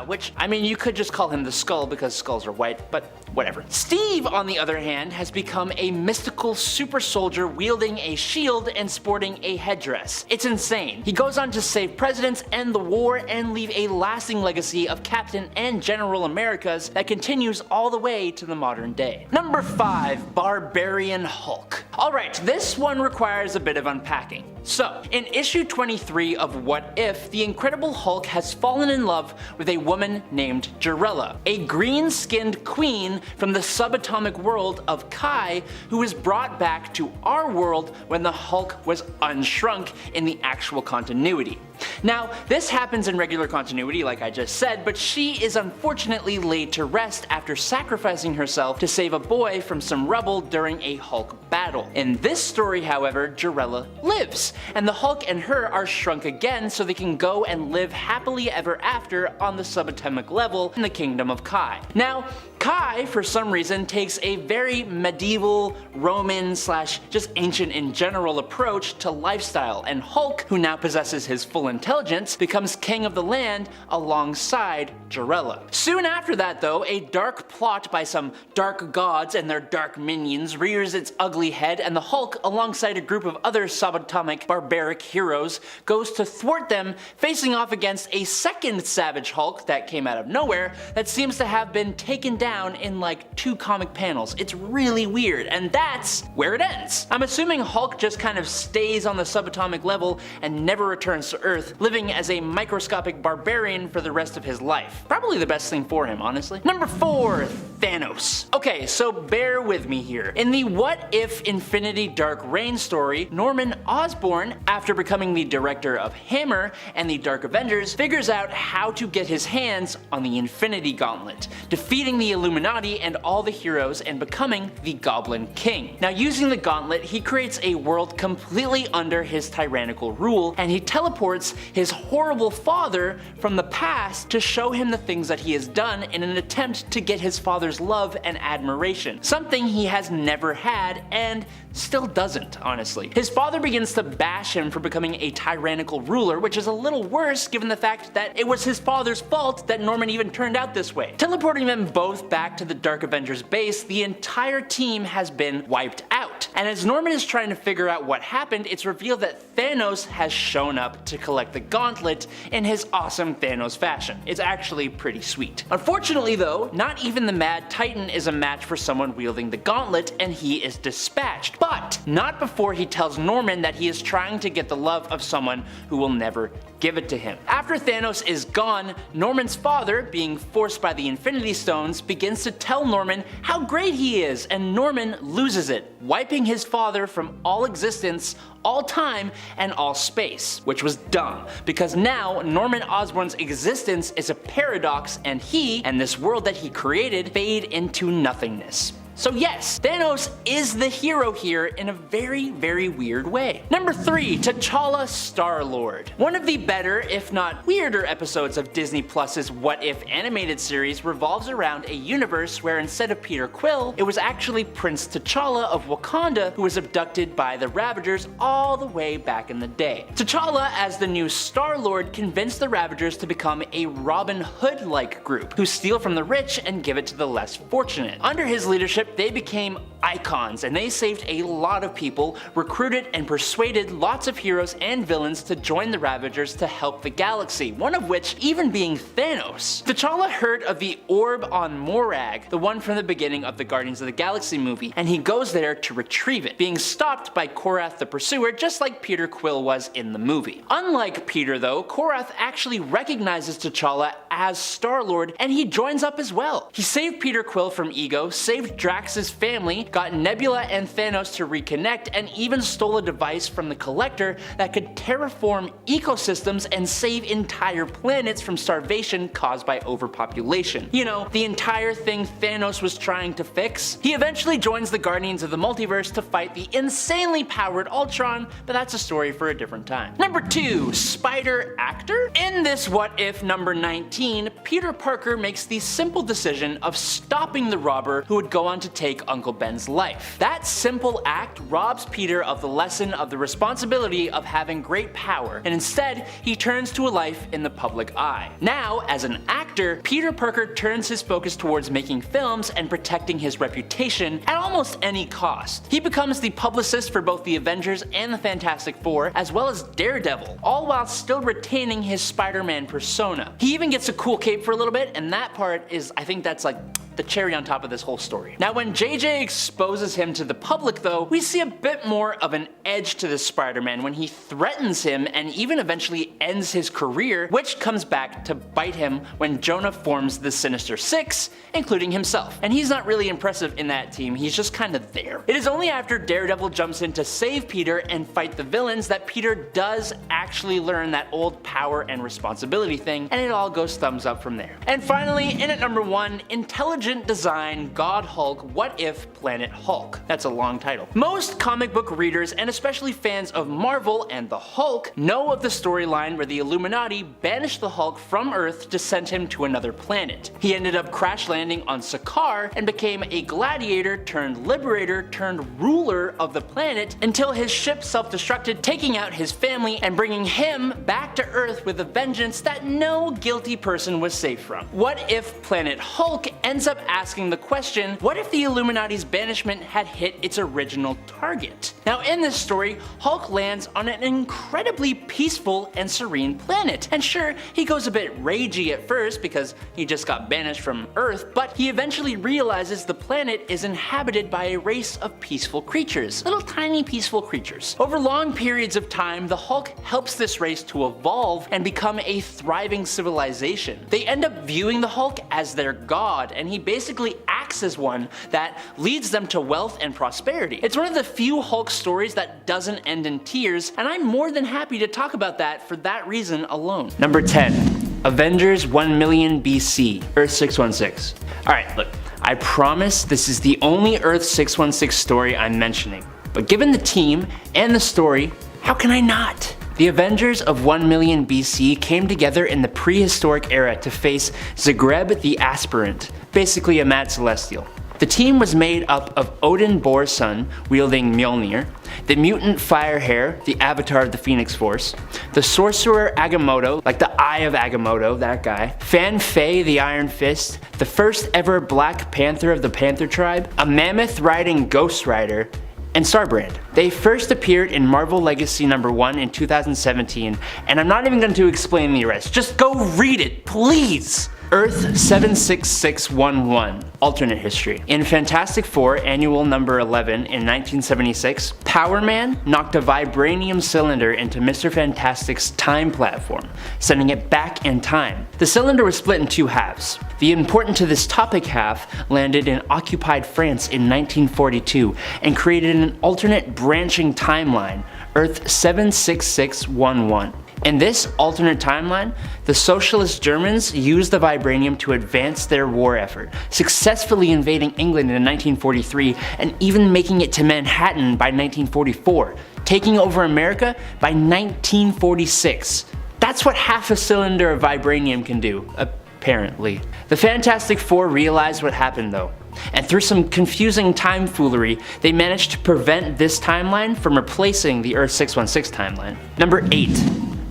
S1: Which, I mean, you could just call him the Skull because skulls are white, but whatever. Steve, on the other hand, has become a mystical super soldier wielding a shield and sporting a headdress. It's insane. He goes on to save presidents, end the war, and leave a lasting legacy of Captain and General Americas that continues all the way to the modern day. Number 5. Barbarian Hulk. Alright, this one requires a bit of unpacking. So, in issue 23 of What If, the Incredible Hulk has fallen in love with a woman named Jarella, a green-skinned queen from the subatomic world of Kai who was brought back to our world when the Hulk was unshrunk in the actual continuity. Now, this happens in regular continuity like I just said, but she is unfortunately laid to rest after sacrificing herself to save a boy from some rubble during a Hulk battle. In this story, however, Jarella lives, and the Hulk and her are shrunk again so they can go and live happily ever after on the subatomic level in the kingdom of Kai. Now, Kai, for some reason, takes a very medieval, Roman / just ancient in general approach to lifestyle, and Hulk, who now possesses his full intelligence, becomes king of the land alongside Jarella. Soon after that though, a dark plot by some dark gods and their dark minions rears its ugly head, and the Hulk, alongside a group of other subatomic barbaric heroes, goes to thwart them, facing off against a second Savage Hulk that came out of nowhere that seems to have been taken down in like 2 comic panels. It's really weird, and that's where it ends. I'm assuming Hulk just kind of stays on the subatomic level and never returns to Earth, living as a microscopic barbarian for the rest of his life. Probably the best thing for him, honestly. Number 4. Thanos. Okay, so bear with me here. In the What If Infinity Dark Reign story, Norman Osborn, after becoming the director of Hammer and the Dark Avengers, figures out how to get his hands on the Infinity Gauntlet, defeating the Illuminati and all the heroes and becoming the Goblin King. Now, using the Gauntlet, he creates a world completely under his tyrannical rule, and he teleports his horrible father from the past to show him the things that he has done in an attempt to get his father's love and admiration, something he has never had and still doesn't, honestly. His father begins to bash him for becoming a tyrannical ruler, which is a little worse given the fact that it was his father's fault that Norman even turned out this way. Teleporting them both back to the Dark Avengers base, the entire team has been wiped out. And as Norman is trying to figure out what happened, it's revealed that Thanos has shown up to collect the Gauntlet in his awesome Thanos fashion. It's actually pretty sweet. Unfortunately though, not even the Mad Titan is a match for someone wielding the Gauntlet, and he is dispatched. But not before he tells Norman that he is trying to get the love of someone who will never give it to him. After Thanos is gone, Norman's father, being forced by the Infinity Stones, begins to tell Norman how great he is, and Norman loses it, wiping his father from all existence, all time, and all space, which was dumb, because now Norman Osborn's existence is a paradox, and he, and this world that he created, fade into nothingness. So yes, Thanos is the hero here in a very, very weird way. Number 3, T'Challa Star-Lord. One of the better, if not weirder, episodes of Disney Plus's What If animated series revolves around a universe where instead of Peter Quill, it was actually Prince T'Challa of Wakanda who was abducted by the Ravagers all the way back in the day. T'Challa, as the new Star-Lord, convinced the Ravagers to become a Robin Hood-like group who steal from the rich and give it to the less fortunate. Under his leadership, they became icons, and they saved a lot of people, recruited and persuaded lots of heroes and villains to join the Ravagers to help the galaxy, one of which even being Thanos. T'Challa heard of the orb on Morag, the one from the beginning of the Guardians of the Galaxy movie, and he goes there to retrieve it, being stopped by Korath the Pursuer just like Peter Quill was in the movie. Unlike Peter though, Korath actually recognizes T'Challa as Star-Lord, and he joins up as well. He saved Peter Quill from Ego, saved Drax's family, got Nebula and Thanos to reconnect, and even stole a device from the Collector that could terraform ecosystems and save entire planets from starvation caused by overpopulation. You know, the entire thing Thanos was trying to fix. He eventually joins the Guardians of the Multiverse to fight the insanely powered Ultron, but that's a story for a different time. Number 2, Spider-Actor? In this What If number 19, Peter Parker makes the simple decision of stopping the robber who would go on to take Uncle Ben's life. That simple act robs Peter of the lesson of the responsibility of having great power, and instead he turns to a life in the public eye. Now, as an actor, Peter Parker turns his focus towards making films and protecting his reputation at almost any cost. He becomes the publicist for both the Avengers and the Fantastic Four, as well as Daredevil, all while still retaining his Spider-Man persona. He even gets a cool cape for a little bit, and that part is, I think that's like the cherry on top of this whole story. Now when JJ exposes him to the public though, we see a bit more of an edge to this Spider-Man when he threatens him and even eventually ends his career, which comes back to bite him when Jonah forms the Sinister Six, including himself. And he's not really impressive in that team, he's just kinda there. It is only after Daredevil jumps in to save Peter and fight the villains that Peter does actually learn that old power and responsibility thing, and it all goes thumbs up from there. And finally, in at number 1, Intelligent Design God Hulk What If Planet Hulk. That's a long title. Most comic book readers, and especially fans of Marvel and the Hulk, know of the storyline where the Illuminati banished the Hulk from Earth to send him to another planet. He ended up crash landing on Sakaar and became a gladiator turned liberator turned ruler of the planet until his ship self-destructed, taking out his family and bringing him back to Earth with a vengeance that no guilty person was safe from. What if Planet Hulk ends up asking the question, what if the Illuminati's banishment had hit its original target? Now in this story, Hulk lands on an incredibly peaceful and serene planet, and sure, he goes a bit ragey at first because he just got banished from Earth, but he eventually realizes the planet is inhabited by a race of peaceful creatures, little tiny peaceful creatures. Over long periods of time, the Hulk helps this race to evolve and become a thriving civilization. They end up viewing the Hulk as their god god, and he basically acts as one that leads them to wealth and prosperity. It's one of the few Hulk stories that doesn't end in tears, and I'm more than happy to talk about that for that reason alone. Number 10. Avengers 1 million BC, Earth 616. Alright, look, I promise this is the only Earth 616 story I'm mentioning, but given the team and the story, how can I not? The Avengers of 1 million BC came together in the prehistoric era to face Zagreb the Aspirant, basically a mad celestial. The team was made up of Odin Borson, wielding Mjolnir, the mutant Firehair, the avatar of the Phoenix Force, the sorcerer Agamotto, like the Eye of Agamotto, that guy, Fan Fei the Iron Fist, the first ever Black Panther of the Panther Tribe, a mammoth riding Ghost Rider, and Starbrand. They first appeared in Marvel Legacy #1 in 2017, and I'm not even going to explain the rest. Just go read it, please! Earth 76611, alternate history. In Fantastic Four Annual number 11 in 1976, Power Man knocked a vibranium cylinder into Mr. Fantastic's time platform, sending it back in time. The cylinder was split in two halves. The important to this topic half landed in occupied France in 1942 and created an alternate branching timeline, Earth 76611. In this alternate timeline, the socialist Germans used the vibranium to advance their war effort, successfully invading England in 1943 and even making it to Manhattan by 1944, taking over America by 1946. That's what half a cylinder of vibranium can do, apparently. The Fantastic Four realized what happened though, and through some confusing tomfoolery, they managed to prevent this timeline from replacing the Earth 616 timeline. Number 8.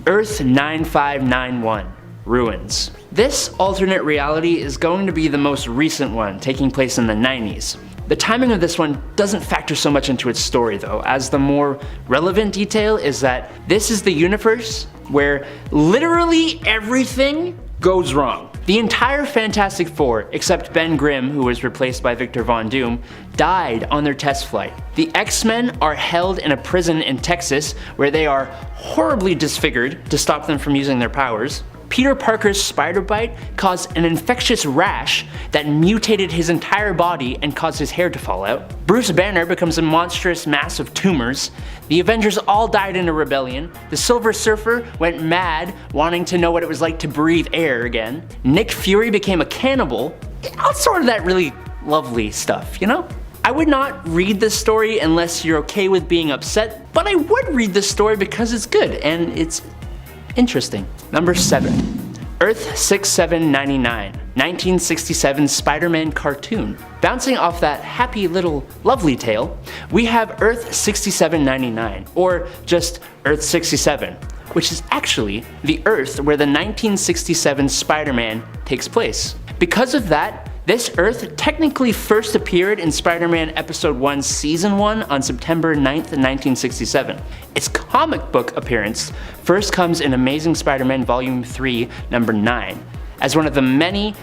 S1: Earth 9591, Ruins. This alternate reality is going to be the most recent one, taking place in the 90s. The timing of this one doesn't factor so much into its story though, as the more relevant detail is that this is the universe where literally everything goes wrong. The entire Fantastic Four, except Ben Grimm, who was replaced by Victor Von Doom, died on their test flight. The X-Men are held in a prison in Texas where they are horribly disfigured to stop them from using their powers. Peter Parker's spider bite caused an infectious rash that mutated his entire body and caused his hair to fall out. Bruce Banner becomes a monstrous mass of tumors. The Avengers all died in a rebellion. The Silver Surfer went mad, wanting to know what it was like to breathe air again. Nick Fury became a cannibal. All sort of that really lovely stuff, you know? I would not read this story unless you're okay with being upset, but I would read this story because it's good and it's interesting. Number 7. Earth 6799, 1967 Spider-Man cartoon. Bouncing off that happy little lovely tale, we have Earth 6799, or just Earth 67, which is actually the Earth where the 1967 Spider-Man takes place. Because of that, this Earth technically first appeared in Spider-Man Episode 1 Season 1 on September 9th, 1967. Its comic book appearance first comes in Amazing Spider-Man Volume 3, number 9, as one of the many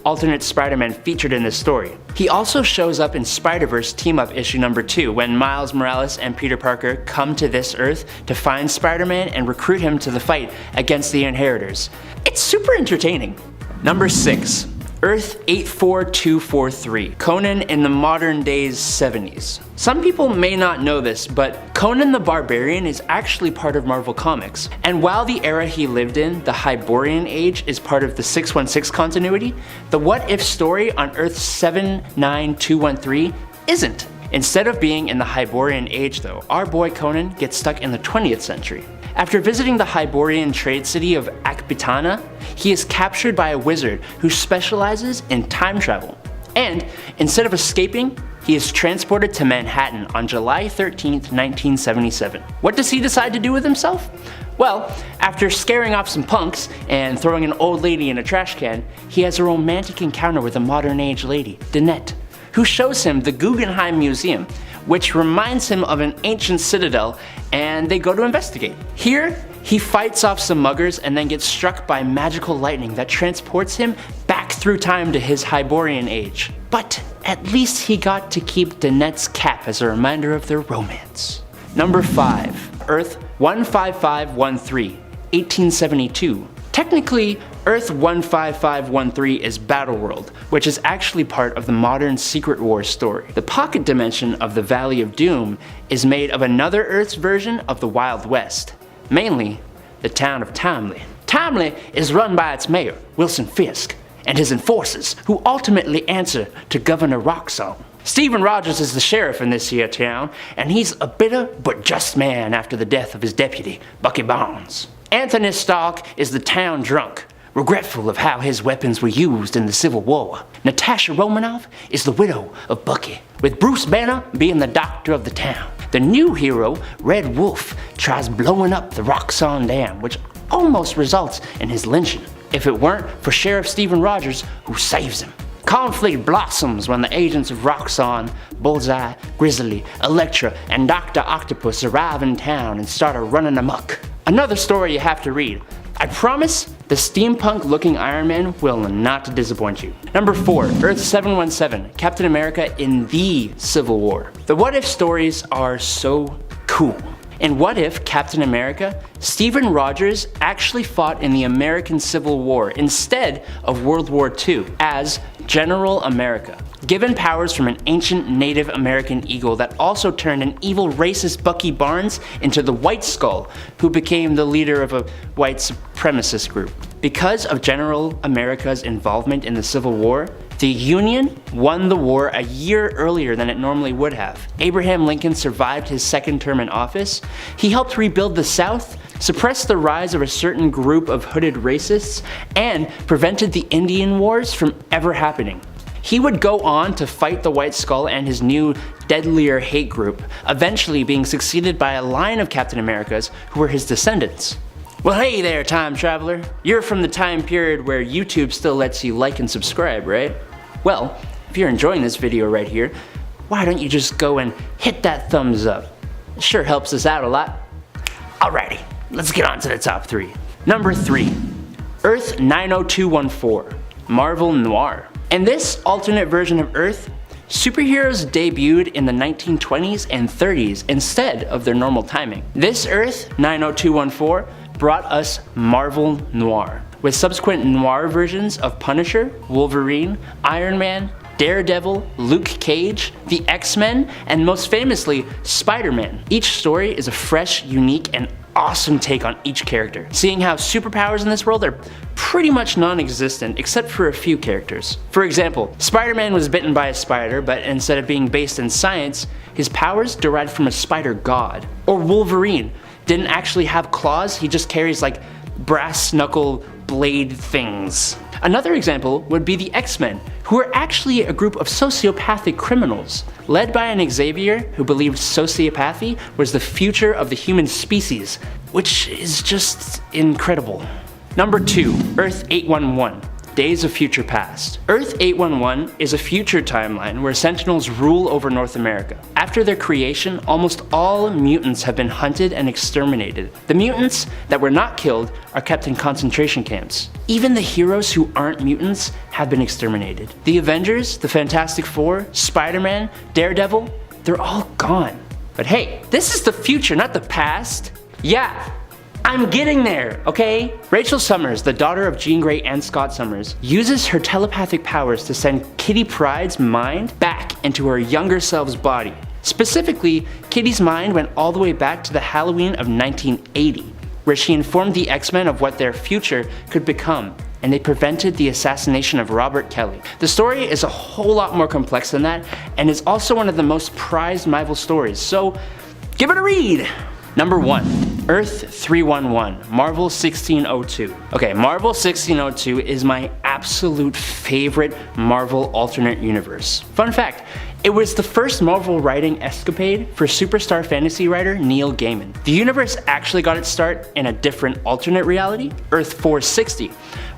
S1: alternate Spider-Man featured in this story. He also shows up in Spider-Verse Team-Up issue number 2 when Miles Morales and Peter Parker come to this Earth to find Spider-Man and recruit him to the fight against the Inheritors. It's super entertaining. Number 6. Earth 84243, Conan in the modern day's 70s. Some people may not know this, but Conan the Barbarian is actually part of Marvel Comics. And while the era he lived in, the Hyborian Age, is part of the 616 continuity, the What If story on Earth 79213 isn't. Instead of being in the Hyborian Age though, our boy Conan gets stuck in the 20th century. After visiting the Hyborian trade city of Akbitana, he is captured by a wizard who specializes in time travel. And instead of escaping, he is transported to Manhattan on July 13th, 1977. What does he decide to do with himself? Well, after scaring off some punks and throwing an old lady in a trash can, he has a romantic encounter with a modern age lady, Danette, who shows him the Guggenheim Museum, which reminds him of an ancient citadel, and they go to investigate. Here, he fights off some muggers and then gets struck by magical lightning that transports him back through time to his Hyborian age. But at least he got to keep Danette's cap as a reminder of their romance. Number 5. Earth 15513, 1872. Technically, Earth 15513 is Battleworld, which is actually part of the modern Secret Wars story. The pocket dimension of the Valley of Doom is made of another Earth's version of the Wild West, mainly the town of Timely. Timely is run by its mayor, Wilson Fisk, and his enforcers, who ultimately answer to Governor Roxxon. Stephen Rogers is the sheriff in this here town, and he's a bitter but just man after the death of his deputy, Bucky Barnes. Anthony Stark is the town drunk, regretful of how his weapons were used in the Civil War. Natasha Romanoff is the widow of Bucky, with Bruce Banner being the doctor of the town. The new hero, Red Wolf, tries blowing up the Roxxon Dam, which almost results in his lynching, if it weren't for Sheriff Stephen Rogers, who saves him. Conflict blossoms when the agents of Roxxon, Bullseye, Grizzly, Elektra, and Dr. Octopus arrive in town and start running amok. Another story you have to read. I promise the steampunk-looking Iron Man will not disappoint you. Number 4, Earth 717, Captain America in the Civil War. The what if stories are so cool. In What If Captain America, Stephen Rogers actually fought in the American Civil War instead of World War II as General America, given powers from an ancient Native American eagle that also turned an evil racist Bucky Barnes into the White Skull, who became the leader of a white supremacist group. Because of General America's involvement in the Civil War, the Union won the war a year earlier than it normally would have. Abraham Lincoln survived his second term in office. He helped rebuild the South, suppressed the rise of a certain group of hooded racists, and prevented the Indian Wars from ever happening. He would go on to fight the White Skull and his new, deadlier hate group, eventually being succeeded by a line of Captain Americas who were his descendants. Well, hey there, time traveler. You're from the time period where YouTube still lets you like and subscribe, right? Well, if you're enjoying this video right here, why don't you just go and hit that thumbs up? It sure helps us out a lot. Alrighty, let's get on to the top 3. Number 3, Earth 90214, Marvel Noir. In this alternate version of Earth, superheroes debuted in the 1920s and 30s instead of their normal timing. This Earth 90214 brought us Marvel Noir, with subsequent noir versions of Punisher, Wolverine, Iron Man, Daredevil, Luke Cage, the X-Men, and most famously, Spider-Man. Each story is a fresh, unique, and awesome take on each character, seeing how superpowers in this world are pretty much non-existent except for a few characters. For example, Spider-Man was bitten by a spider, but instead of being based in science, his powers derived from a spider god. Or Wolverine didn't actually have claws, he just carries like brass knuckle blade things. Another example would be the X-Men, who are actually a group of sociopathic criminals, led by an Xavier who believed sociopathy was the future of the human species, which is just incredible. Number 2, Earth 811, Days of Future Past. Earth 811 is a future timeline where Sentinels rule over North America. After their creation, almost all mutants have been hunted and exterminated. The mutants that were not killed are kept in concentration camps. Even the heroes who aren't mutants have been exterminated. The Avengers, the Fantastic Four, Spider-Man, Daredevil, they're all gone. But hey, this is the future, not the past. Yeah, I'm getting there, okay? Rachel Summers, the daughter of Jean Grey and Scott Summers, uses her telepathic powers to send Kitty Pryde's mind back into her younger self's body. Specifically, Kitty's mind went all the way back to the Halloween of 1980, where she informed the X-Men of what their future could become, and they prevented the assassination of Robert Kelly. The story is a whole lot more complex than that, and is also one of the most prized Marvel stories, so give it a read! Number 1, Earth 311, Marvel 1602. Okay, Marvel 1602 is my absolute favorite Marvel alternate universe. Fun fact, it was the first Marvel writing escapade for superstar fantasy writer Neil Gaiman. The universe actually got its start in a different alternate reality, Earth 460,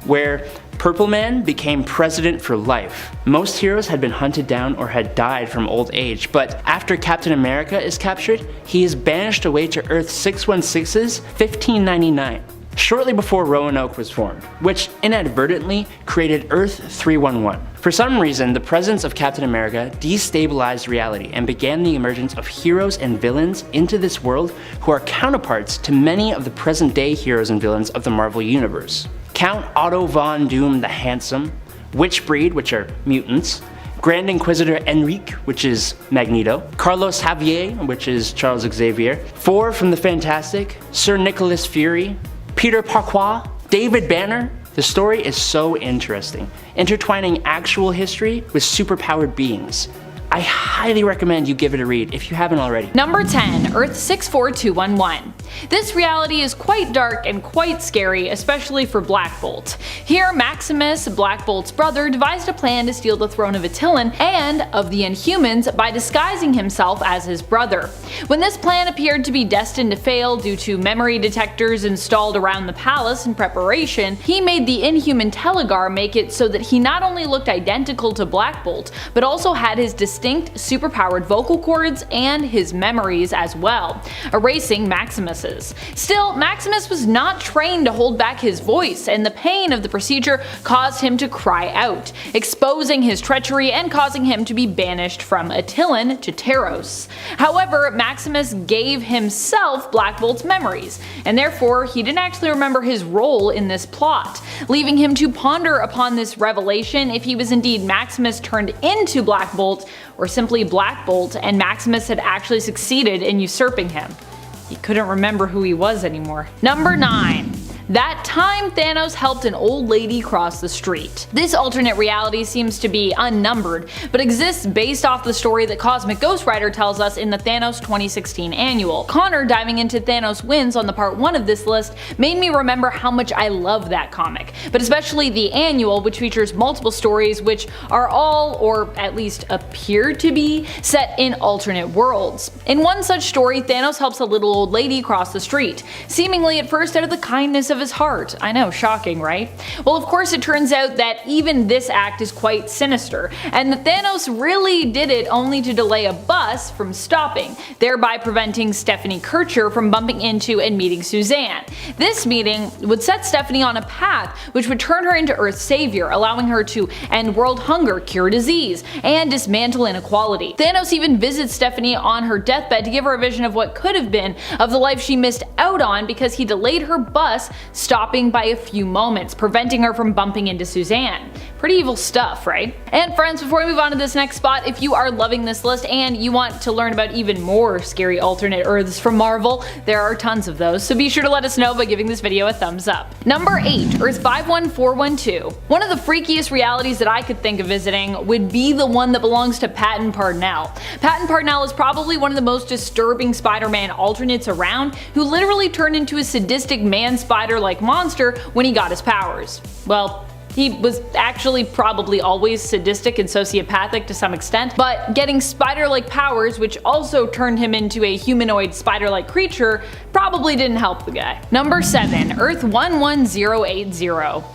S1: where Purple Man became president for life. Most heroes had been hunted down or had died from old age, but after Captain America is captured, he is banished away to Earth 616's 1599, shortly before Roanoke was formed, which inadvertently created Earth 311. For some reason, the presence of Captain America destabilized reality and began the emergence of heroes and villains into this world who are counterparts to many of the present-day heroes and villains of the Marvel Universe. Count Otto von Doom the Handsome, Witchbreed, which are mutants, Grand Inquisitor Enrique, which is Magneto, Carlos Javier, which is Charles Xavier, 4 from the Fantastic, Sir Nicholas Fury, Peter Parquois, David Banner. The story is so interesting, intertwining actual history with superpowered beings. I highly recommend you give it a read if you haven't already.
S3: Number 10, Earth 64211. This reality is quite dark and quite scary, especially for Black Bolt. Here, Maximus, Black Bolt's brother, devised a plan to steal the throne of Attilan and of the Inhumans by disguising himself as his brother. When this plan appeared to be destined to fail due to memory detectors installed around the palace in preparation, he made the Inhuman Telegar make it so that he not only looked identical to Black Bolt, but also had his distinct superpowered vocal cords and his memories as well, erasing Maximus's. Still, Maximus was not trained to hold back his voice, and the pain of the procedure caused him to cry out, exposing his treachery and causing him to be banished from Attilan to Taros. However, Maximus gave himself Black Bolt's memories, and therefore he didn't actually remember his role in this plot, leaving him to ponder upon this revelation if he was indeed Maximus turned into Black Bolt, or simply Black Bolt and Maximus had actually succeeded in usurping him. He couldn't remember who he was anymore. Number 9. That time Thanos helped an old lady cross the street. This alternate reality seems to be unnumbered, but exists based off the story that Cosmic Ghost Rider tells us in the Thanos 2016 annual. Connor diving into Thanos Wins on the part 1 of this list made me remember how much I love that comic, but especially the annual, which features multiple stories which are all, or at least appear to be, set in alternate worlds. In one such story, Thanos helps a little old lady cross the street, seemingly at first out of the kindness of his heart. I know, shocking, right? Well, of course it turns out that even this act is quite sinister, and that Thanos really did it only to delay a bus from stopping, thereby preventing Stephanie Kircher from bumping into and meeting Suzanne. This meeting would set Stephanie on a path which would turn her into Earth's savior, allowing her to end world hunger, cure disease, and dismantle inequality. Thanos even visits Stephanie on her deathbed to give her a vision of what could have been of the life she missed out on because he delayed her bus, stopping by a few moments, preventing her from bumping into Suzanne. Pretty evil stuff, right? And friends, before we move on to this next spot, if you are loving this list and you want to learn about even more scary alternate Earths from Marvel, there are tons of those, so be sure to let us know by giving this video a thumbs up. Number 8, Earth 51412. One of the freakiest realities that I could think of visiting would be the one that belongs to Patton Parnell. Patton Parnell is probably one of the most disturbing Spider-Man alternates around, who literally turned into a sadistic man-spider-like monster when he got his powers. Well, he was actually probably always sadistic and sociopathic to some extent, but getting spider-like powers, which also turned him into a humanoid spider-like creature, probably didn't help the guy. Number 7, Earth 11080.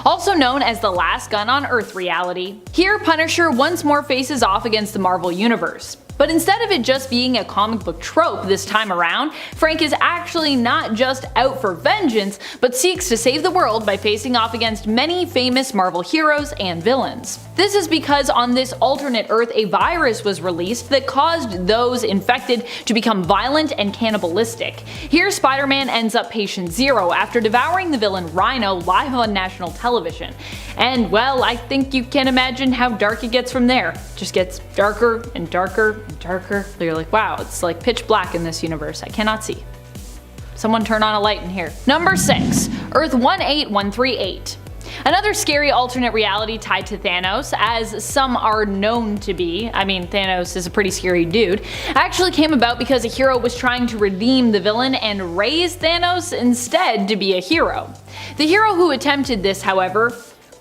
S3: Also known as the Last Gun on Earth reality. Here, Punisher once more faces off against the Marvel Universe. But instead of it just being a comic book trope this time around, Frank is actually not just out for vengeance, but seeks to save the world by facing off against many famous Marvel heroes and villains. This is because on this alternate Earth a virus was released that caused those infected to become violent and cannibalistic. Here Spider-Man ends up patient zero after devouring the villain Rhino live on national television. And well, I think you can imagine how dark it gets from there. It just gets darker and darker and darker. You're like, wow, it's like pitch black in this universe. I cannot see. Someone turn on a light in here. Number 6, Earth 18138. Another scary alternate reality tied to Thanos, as some are known to be. I mean, Thanos is a pretty scary dude. Actually came about because a hero was trying to redeem the villain and raise Thanos instead to be a hero. The hero who attempted this, however,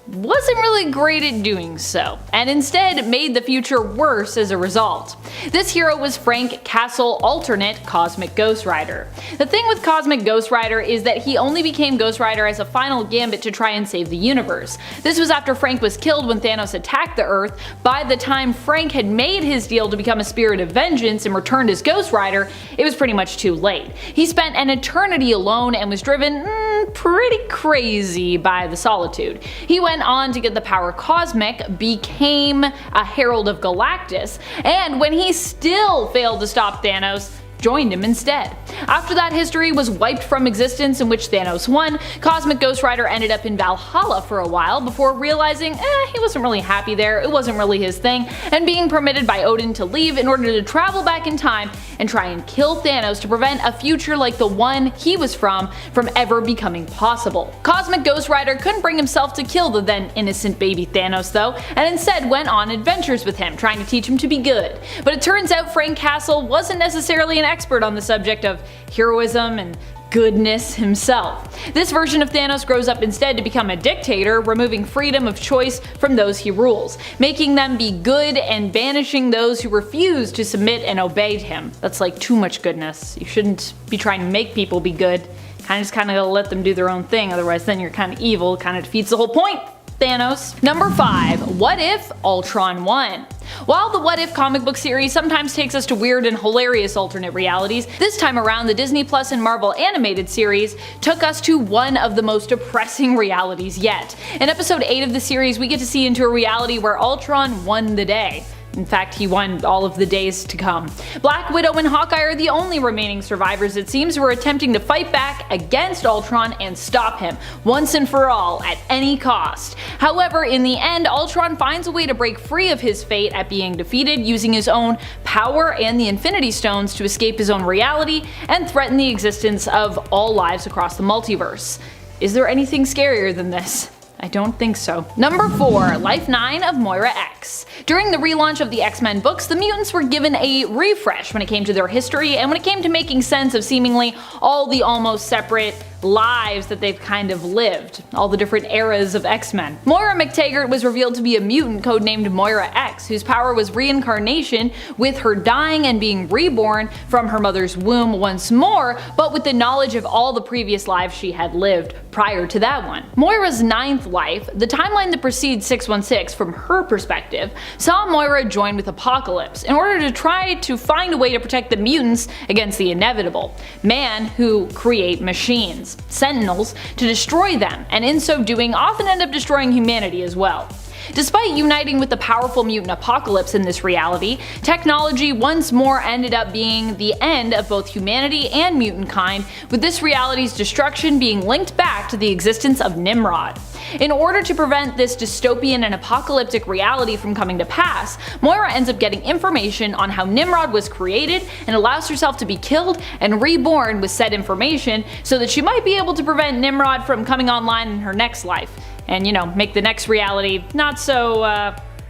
S3: wasn't really great at doing so, and instead made the future worse as a result. This hero was Frank Castle alternate Cosmic Ghost Rider. The thing with Cosmic Ghost Rider is that he only became Ghost Rider as a final gambit to try and save the universe. This was after Frank was killed when Thanos attacked the Earth. By the time Frank had made his deal to become a spirit of vengeance and returned as Ghost Rider, it was pretty much too late. He spent an eternity alone and was driven pretty crazy by the solitude. He went on to get the power Cosmic, became a Herald of Galactus, and when he still failed to stop Thanos, joined him instead. After that history was wiped from existence in which Thanos won, Cosmic Ghost Rider ended up in Valhalla for a while before realizing he wasn't really happy there, it wasn't really his thing, and being permitted by Odin to leave in order to travel back in time and try and kill Thanos to prevent a future like the one he was from ever becoming possible. Cosmic Ghost Rider couldn't bring himself to kill the then innocent baby Thanos though, and instead went on adventures with him, trying to teach him to be good. But it turns out Frank Castle wasn't necessarily an expert on the subject of heroism and goodness himself. This version of Thanos grows up instead to become a dictator, removing freedom of choice from those he rules, making them be good and banishing those who refuse to submit and obey him. That's like too much goodness. You shouldn't be trying to make people be good. Just kind of let them do their own thing, otherwise then you're kind of evil, kind of defeats the whole point. Thanos. Number 5. What If Ultron Won? While the What If comic book series sometimes takes us to weird and hilarious alternate realities, this time around the Disney Plus and Marvel animated series took us to one of the most depressing realities yet. In episode 8 of the series, we get to see into a reality where Ultron won the day. In fact, he won all of the days to come. Black Widow and Hawkeye are the only remaining survivors, it seems, who are attempting to fight back against Ultron and stop him, once and for all, at any cost. However, in the end, Ultron finds a way to break free of his fate at being defeated, using his own power and the Infinity Stones to escape his own reality and threaten the existence of all lives across the multiverse. Is there anything scarier than this? I don't think so. Number 4. Life 9 of Moira X. During the relaunch of the X-Men books, the mutants were given a refresh when it came to their history and when it came to making sense of seemingly all the almost separate lives that they've kind of lived, all the different eras of X-Men. Moira McTaggart was revealed to be a mutant codenamed Moira X, whose power was reincarnation, with her dying and being reborn from her mother's womb once more, but with the knowledge of all the previous lives she had lived prior to that one. Moira's 9th life, the timeline that precedes 616 from her perspective, saw Moira join with Apocalypse in order to try to find a way to protect the mutants against the inevitable. Man who create machines, Sentinels, to destroy them, and in so doing often end up destroying humanity as well. Despite uniting with the powerful mutant Apocalypse in this reality, technology once more ended up being the end of both humanity and mutant kind, with this reality's destruction being linked back to the existence of Nimrod. In order to prevent this dystopian and apocalyptic reality from coming to pass, Moira ends up getting information on how Nimrod was created and allows herself to be killed and reborn with said information so that she might be able to prevent Nimrod from coming online in her next life. And, you know, make the next reality not so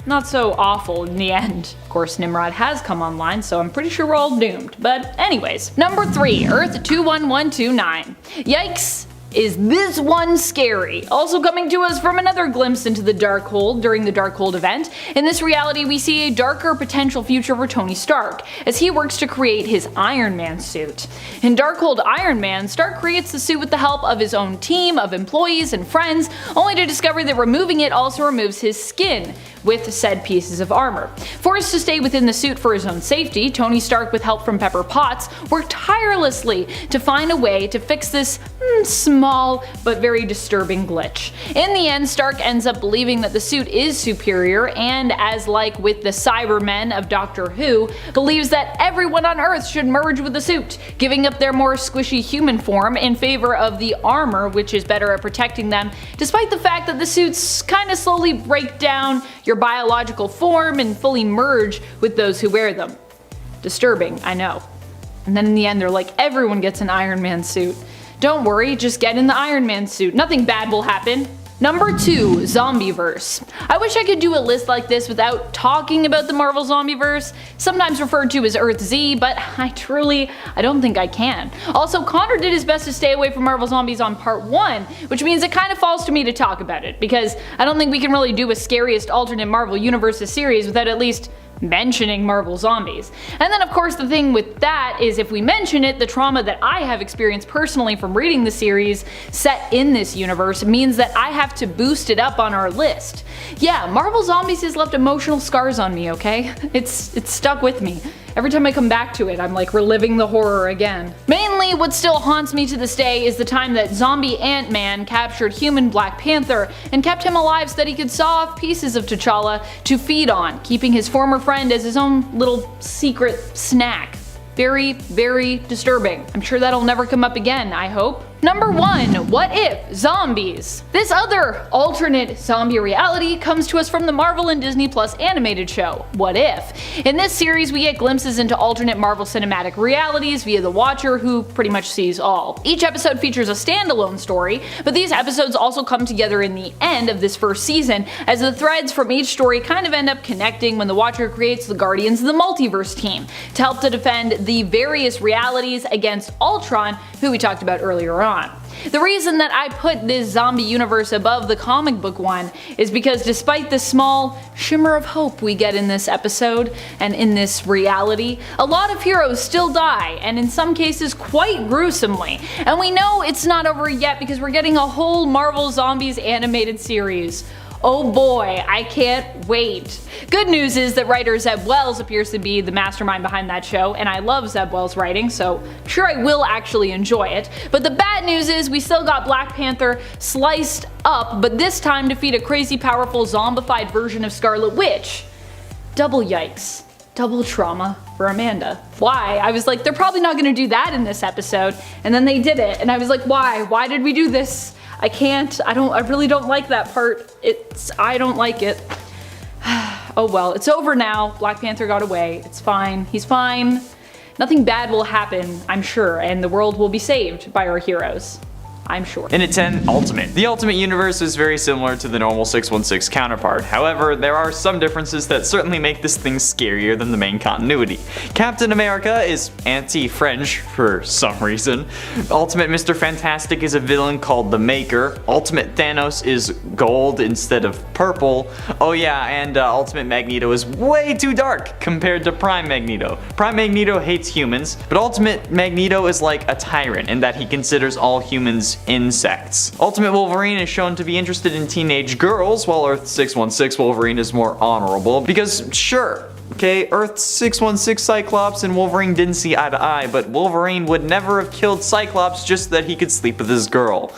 S3: awful in the end. Of course, Nimrod has come online, so I'm pretty sure we're all doomed. But anyways, number 3, Earth 21129. Yikes! Is this one scary? Also coming to us from another glimpse into the Darkhold during the Darkhold event. In this reality, we see a darker potential future for Tony Stark, as he works to create his Iron Man suit. In Darkhold Iron Man, Stark creates the suit with the help of his own team of employees and friends, only to discover that removing it also removes his skin with said pieces of armor. Forced to stay within the suit for his own safety, Tony Stark, with help from Pepper Potts, worked tirelessly to find a way to fix this small but very disturbing glitch. In the end, Stark ends up believing that the suit is superior and, as like with the Cybermen of Doctor Who, believes that everyone on Earth should merge with the suit, giving up their more squishy human form in favor of the armor, which is better at protecting them, despite the fact that the suits kinda slowly break down your biological form and fully merge with those who wear them. Disturbing, I know. And then in the end they're like, everyone gets an Iron Man suit. Don't worry, just get in the Iron Man suit. Nothing bad will happen. Number 2, Zombieverse. I wish I could do a list like this without talking about the Marvel Zombieverse, sometimes referred to as Earth Z, but I don't think I can. Also, Connor did his best to stay away from Marvel Zombies on part 1, which means it kind of falls to me to talk about it, because I don't think we can really do a scariest alternate Marvel Universes series without at least mentioning Marvel Zombies. And then of course the thing with that is, if we mention it, the trauma that I have experienced personally from reading the series set in this universe means that I have to boost it up on our list. Yeah, Marvel Zombies has left emotional scars on me, okay? It's stuck with me. Every time I come back to it, I'm like reliving the horror again. Mainly, what still haunts me to this day is the time that zombie Ant-Man captured human Black Panther and kept him alive so that he could saw off pieces of T'Challa to feed on, keeping his former friend as his own little secret snack. Very, very disturbing. I'm sure that'll never come up again, I hope. Number 1. What If? Zombies. This other alternate zombie reality comes to us from the Marvel and Disney Plus animated show, What If? In this series, we get glimpses into alternate Marvel cinematic realities via the Watcher, who pretty much sees all. Each episode features a standalone story, but these episodes also come together in the end of this first season, as the threads from each story kind of end up connecting when the Watcher creates the Guardians of the Multiverse team to help to defend the various realities against Ultron, who we talked about earlier on. The reason that I put this zombie universe above the comic book one is because despite the small shimmer of hope we get in this episode and in this reality, a lot of heroes still die, and in some cases quite gruesomely. And we know it's not over yet because we're getting a whole Marvel Zombies animated series. Oh boy, I can't wait. Good news is that writer Zeb Wells appears to be the mastermind behind that show, and I love Zeb Wells' writing, so I'm sure I will actually enjoy it. But the bad news is we still got Black Panther sliced up, but this time defeat a crazy powerful zombified version of Scarlet Witch. Double yikes. Double trauma for Amanda. Why? I was like, they're probably not gonna do that in this episode, and then they did it, and I was like, why? Why did we do this? I can't, I really don't like that part. I don't like it. Oh well, it's over now. Black Panther got away. It's fine. He's fine. Nothing bad will happen, I'm sure, and the world will be saved by our heroes. I'm sure.
S4: And at 10, Ultimate. The Ultimate Universe is very similar to the normal 616 counterpart. However, there are some differences that certainly make this thing scarier than the main continuity. Captain America is anti-French for some reason. Ultimate Mr. Fantastic is a villain called the Maker. Ultimate Thanos is gold instead of purple. Oh yeah, and Ultimate Magneto is way too dark compared to Prime Magneto. Prime Magneto hates humans, but Ultimate Magneto is like a tyrant in that he considers all humans insects. Ultimate Wolverine is shown to be interested in teenage girls, while Earth 616 Wolverine is more honorable, because sure, okay, Earth 616 Cyclops and Wolverine didn't see eye to eye, but Wolverine would never have killed Cyclops just so that he could sleep with his girl.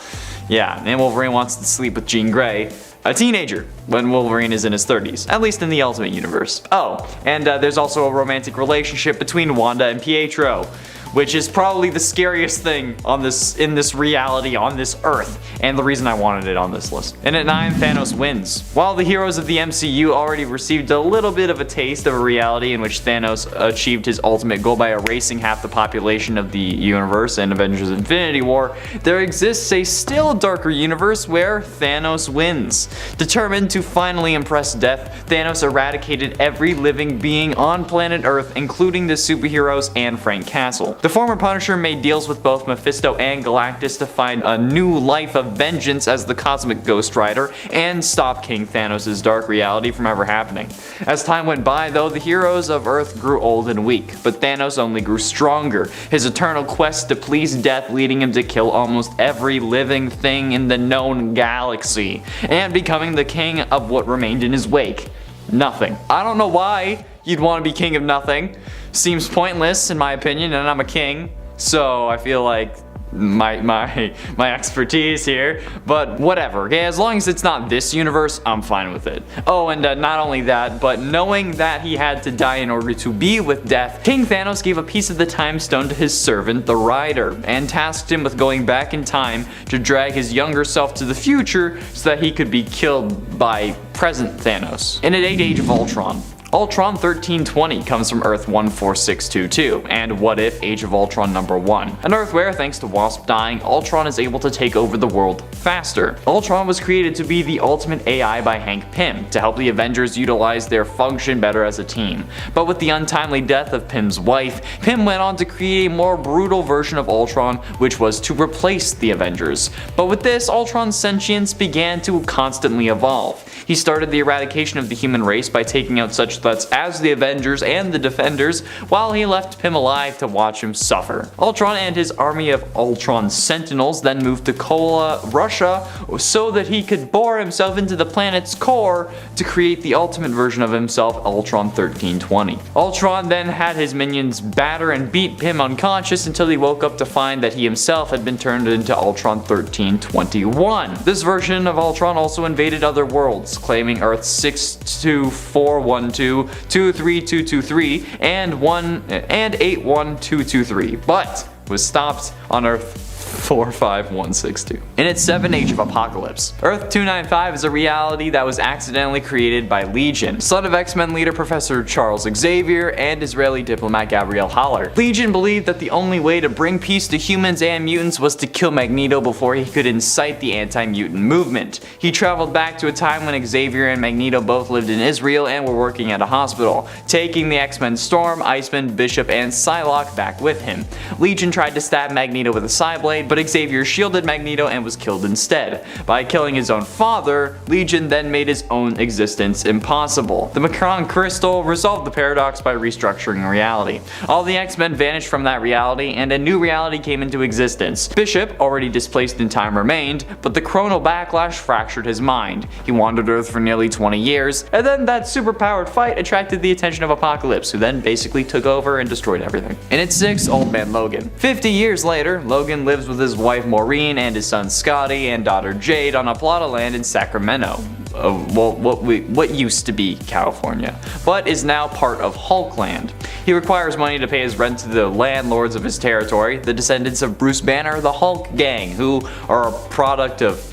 S4: Yeah, and Wolverine wants to sleep with Jean Grey, a teenager, when Wolverine is in his 30s, at least in the Ultimate Universe. Oh, and there's also a romantic relationship between Wanda and Pietro, which is probably the scariest thing in this reality, on this Earth, and the reason I wanted it on this list. And at 9, Thanos wins. While the heroes of the MCU already received a little bit of a taste of a reality in which Thanos achieved his ultimate goal by erasing half the population of the universe in Avengers Infinity War, there exists a still darker universe where Thanos wins. Determined to finally impress death, Thanos eradicated every living being on planet Earth, including the superheroes and Frank Castle. The former Punisher made deals with both Mephisto and Galactus to find a new life of vengeance as the Cosmic Ghost Rider and stop King Thanos' dark reality from ever happening. As time went by though, the heroes of Earth grew old and weak, but Thanos only grew stronger, his eternal quest to please death leading him to kill almost every living thing in the known galaxy, and becoming the king of what remained in his wake. Nothing. I don't know why you'd want to be king of nothing. Seems pointless in my opinion, and I'm a king, so I feel like my expertise here, but whatever, okay, as long as it's not this universe, I'm fine with it. Oh, and not only that, but knowing that he had to die in order to be with death, King Thanos gave a piece of the time stone to his servant, the Rider, and tasked him with going back in time to drag his younger self to the future so that he could be killed by present Thanos. And at 8, Age of Ultron. Ultron 1320 comes from Earth 14622, and What If Age of Ultron number 1. An Earth where, thanks to Wasp dying, Ultron is able to take over the world faster. Ultron was created to be the ultimate AI by Hank Pym, to help the Avengers utilize their function better as a team. But with the untimely death of Pym's wife, Pym went on to create a more brutal version of Ultron, which was to replace the Avengers. But with this, Ultron's sentience began to constantly evolve. He started the eradication of the human race by taking out such threats as the Avengers and the Defenders, while he left Pym alive to watch him suffer. Ultron and his army of Ultron Sentinels then moved to Kola, Russia, so that he could bore himself into the planet's core to create the ultimate version of himself, Ultron 1320. Ultron then had his minions batter and beat Pym unconscious until he woke up to find that he himself had been turned into Ultron 1321. This version of Ultron also invaded other worlds, claiming Earth 62412 23223 and 81223, but was stopped on Earth 45162. In its 7th Age of Apocalypse, Earth 295 is a reality that was accidentally created by Legion, son of X-Men leader Professor Charles Xavier and Israeli diplomat Gabriel Haller. Legion believed that the only way to bring peace to humans and mutants was to kill Magneto before he could incite the anti-mutant movement. He traveled back to a time when Xavier and Magneto both lived in Israel and were working at a hospital, taking the X-Men Storm, Iceman, Bishop, and Psylocke back with him. Legion tried to stab Magneto with a Psyblade, but Xavier shielded Magneto and was killed instead. By killing his own father, Legion then made his own existence impossible. The Macron Crystal resolved the paradox by restructuring reality. All the X-Men vanished from that reality, and a new reality came into existence. Bishop, already displaced in time, remained, but the chronal backlash fractured his mind. He wandered Earth for nearly 20 years, and then that superpowered fight attracted the attention of Apocalypse, who then basically took over and destroyed everything. In its 6th, Old Man Logan. 50 years later, Logan lives with his wife Maureen and his son Scotty and daughter Jade on a plot of land in Sacramento. What used to be California, but is now part of Hulkland. He requires money to pay his rent to the landlords of his territory, the descendants of Bruce Banner, the Hulk gang, who are a product of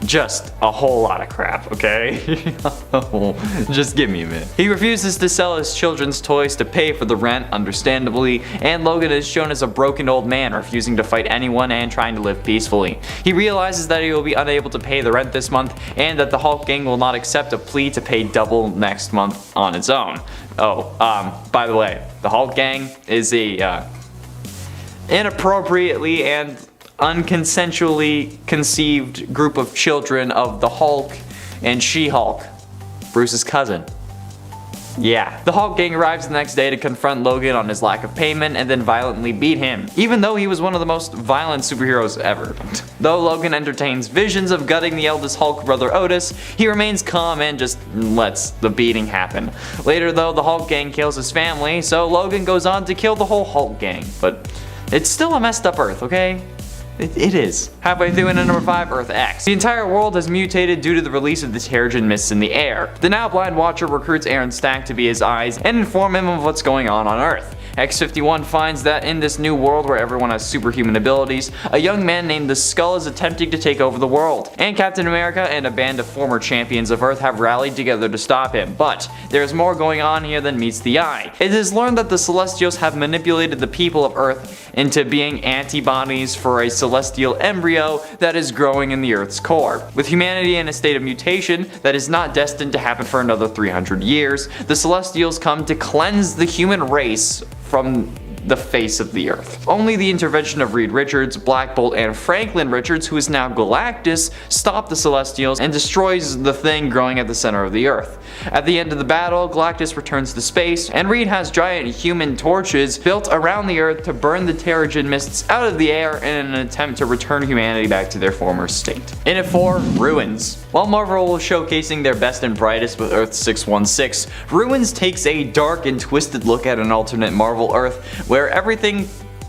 S4: just a whole lot of crap, okay? Just give me a minute. He refuses to sell his children's toys to pay for the rent, understandably, and Logan is shown as a broken old man, refusing to fight anyone and trying to live peacefully. He realizes that he will be unable to pay the rent this month, and that the Hulk gang will not accept a plea to pay double next month on its own. Oh, by the way, the Hulk gang is a, inappropriately and unconsensually conceived group of children of the Hulk and She-Hulk, Bruce's cousin. Yeah. The Hulk gang arrives the next day to confront Logan on his lack of payment and then violently beat him, even though he was one of the most violent superheroes ever. Though Logan entertains visions of gutting the eldest Hulk brother Otis, he remains calm and just lets the beating happen. Later though, the Hulk gang kills his family, so Logan goes on to kill the whole Hulk gang. But it's still a messed up Earth, okay? It is. Halfway through in number 5, Earth X. The entire world has mutated due to the release of the Terrigen mists in the air. The now blind Watcher recruits Aaron Stack to be his eyes and inform him of what's going on Earth. X-51 finds that in this new world where everyone has superhuman abilities, a young man named the Skull is attempting to take over the world, and Captain America and a band of former champions of Earth have rallied together to stop him. But there's more going on here than meets the eye. It is learned that the Celestials have manipulated the people of Earth into being antibodies for a celestial embryo that is growing in the Earth's core. With humanity in a state of mutation that is not destined to happen for another 300 years, the Celestials come to cleanse the human race from the face of the Earth. Only the intervention of Reed Richards, Black Bolt, and Franklin Richards, who is now Galactus, stop the Celestials and destroys the thing growing at the center of the Earth. At the end of the battle, Galactus returns to space, and Reed has giant human torches built around the Earth to burn the Terrigen mists out of the air in an attempt to return humanity back to their former state. In at 4, Ruins. While Marvel was showcasing their best and brightest with Earth 616, Ruins takes a dark and twisted look at an alternate Marvel Earth where everything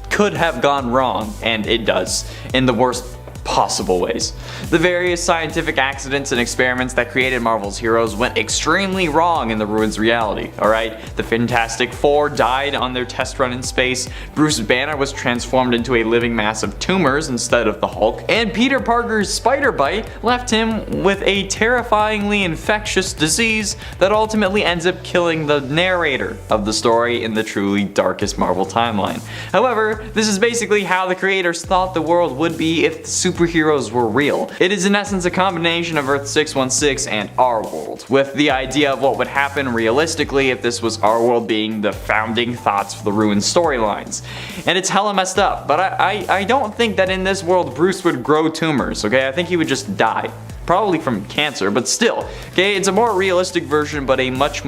S4: could have gone wrong, and it does, in the worst possible ways. The various scientific accidents and experiments that created Marvel's heroes went extremely wrong in the Ruins reality, alright? The Fantastic Four died on their test run in space, Bruce Banner was transformed into a living mass of tumors instead of the Hulk, and Peter Parker's spider bite left him with a terrifyingly infectious disease that ultimately ends up killing the narrator of the story in the truly darkest Marvel timeline. However, this is basically how the creators thought the world would be if the superheroes were real. It is in essence a combination of Earth 616 and our world, with the idea of what would happen realistically if this was our world being the founding thoughts for the Ruined storylines. And it's hella messed up, but I don't think that in this world Bruce would grow tumors, okay? I think he would just die. Probably from cancer, but still, okay, it's a more realistic version, but a much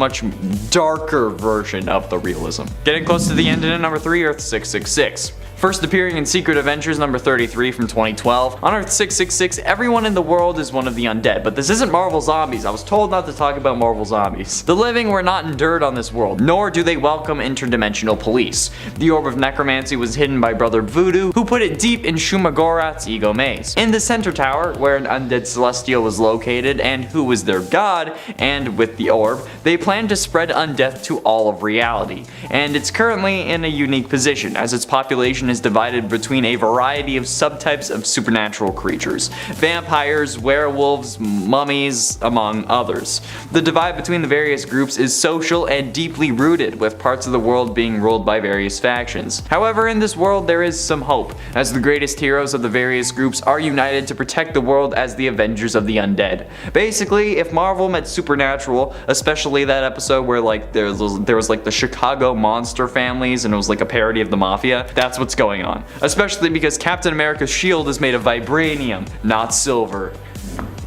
S4: darker version of the realism. Getting close to the end in number 3, Earth 666. First appearing in Secret Avengers number 33 from 2012, on Earth 666, everyone in the world is one of the undead, but this isn't Marvel Zombies. I was told not to talk about Marvel Zombies. The living were not endured on this world, nor do they welcome interdimensional police. The Orb of Necromancy was hidden by Brother Voodoo, who put it deep in Shumagorath's ego maze. In the center tower, where an undead celestial shield was located and who was their god, and with the orb, they plan to spread undeath to all of reality. And it's currently in a unique position, as its population is divided between a variety of subtypes of supernatural creatures, vampires, werewolves, mummies, among others. The divide between the various groups is social and deeply rooted, with parts of the world being ruled by various factions. However, in this world there is some hope, as the greatest heroes of the various groups are united to protect the world as the Avengers of the Undead. Basically, if Marvel met Supernatural, especially that episode where like there was like the Chicago monster families and it was like a parody of the Mafia, that's what's going on. Especially because Captain America's shield is made of vibranium, not silver.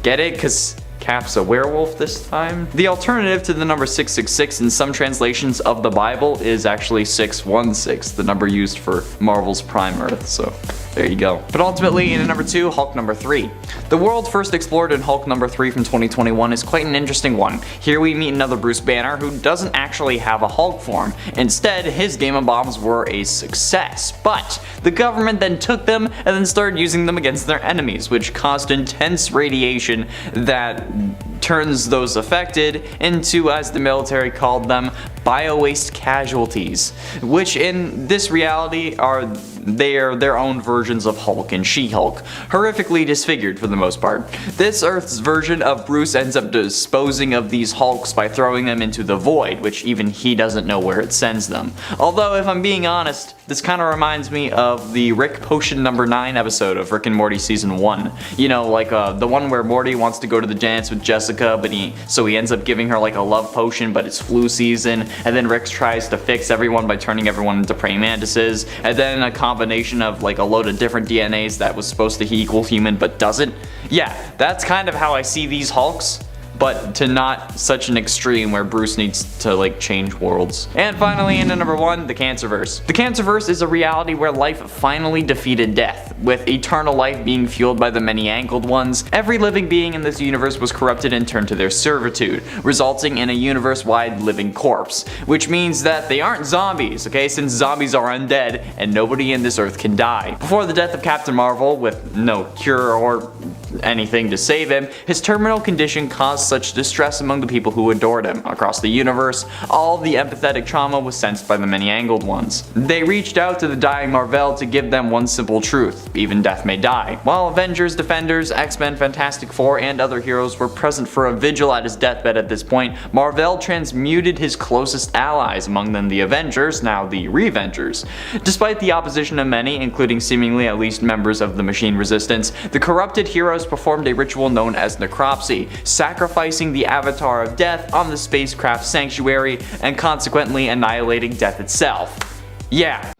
S4: Get it? Cause Cap's a werewolf this time? The alternative to the number 666 in some translations of the Bible is actually 616, the number used for Marvel's Prime Earth, so there you go. But ultimately, in number 2, Hulk number 3. The world first explored in Hulk number 3 from 2021 is quite an interesting one. Here we meet another Bruce Banner who doesn't actually have a Hulk form. Instead, his Game of Bombs were a success, but the government then took them and then started using them against their enemies, which caused intense radiation that turns those affected into, as the military called them, bio-waste casualties, which in this reality are their own versions of Hulk and She-Hulk, horrifically disfigured for the most part. This Earth's version of Bruce ends up disposing of these Hulks by throwing them into the void, which even he doesn't know where it sends them. Although, if I'm being honest, this kind of reminds me of the Rick Potion number 9 episode of Rick and Morty season 1. You know, like the one where Morty wants to go to the dance with Jessica, but he ends up giving her like a love potion, but it's flu season, and then Rick tries to fix everyone by turning everyone into praying mantises, and then a combination of like a load of different DNAs that was supposed to equal human but doesn't. Yeah, that's kind of how I see these Hulks, but to not such an extreme where Bruce needs to like change worlds. And finally, into number 1, the Cancerverse. The Cancerverse is a reality where life finally defeated death, with eternal life being fueled by the many-angled ones. Every living being in this universe was corrupted and turned to their servitude, resulting in a universe-wide living corpse, which means that they aren't zombies, okay, since zombies are undead and nobody in this earth can die. Before the death of Captain Marvel, with no cure or anything to save him, his terminal condition caused such distress among the people who adored him. Across the universe, all of the empathetic trauma was sensed by the many-angled ones. They reached out to the dying Marville to give them one simple truth: even death may die. While Avengers, Defenders, X-Men, Fantastic Four, and other heroes were present for a vigil at his deathbed at this point, Marville transmuted his closest allies, among them the Avengers, now the Revengers. Despite the opposition of many, including seemingly at least members of the Machine Resistance, the corrupted heroes performed a ritual known as necropsy, sacrificing the avatar of death on the spacecraft Sanctuary and consequently annihilating death itself. Yeah,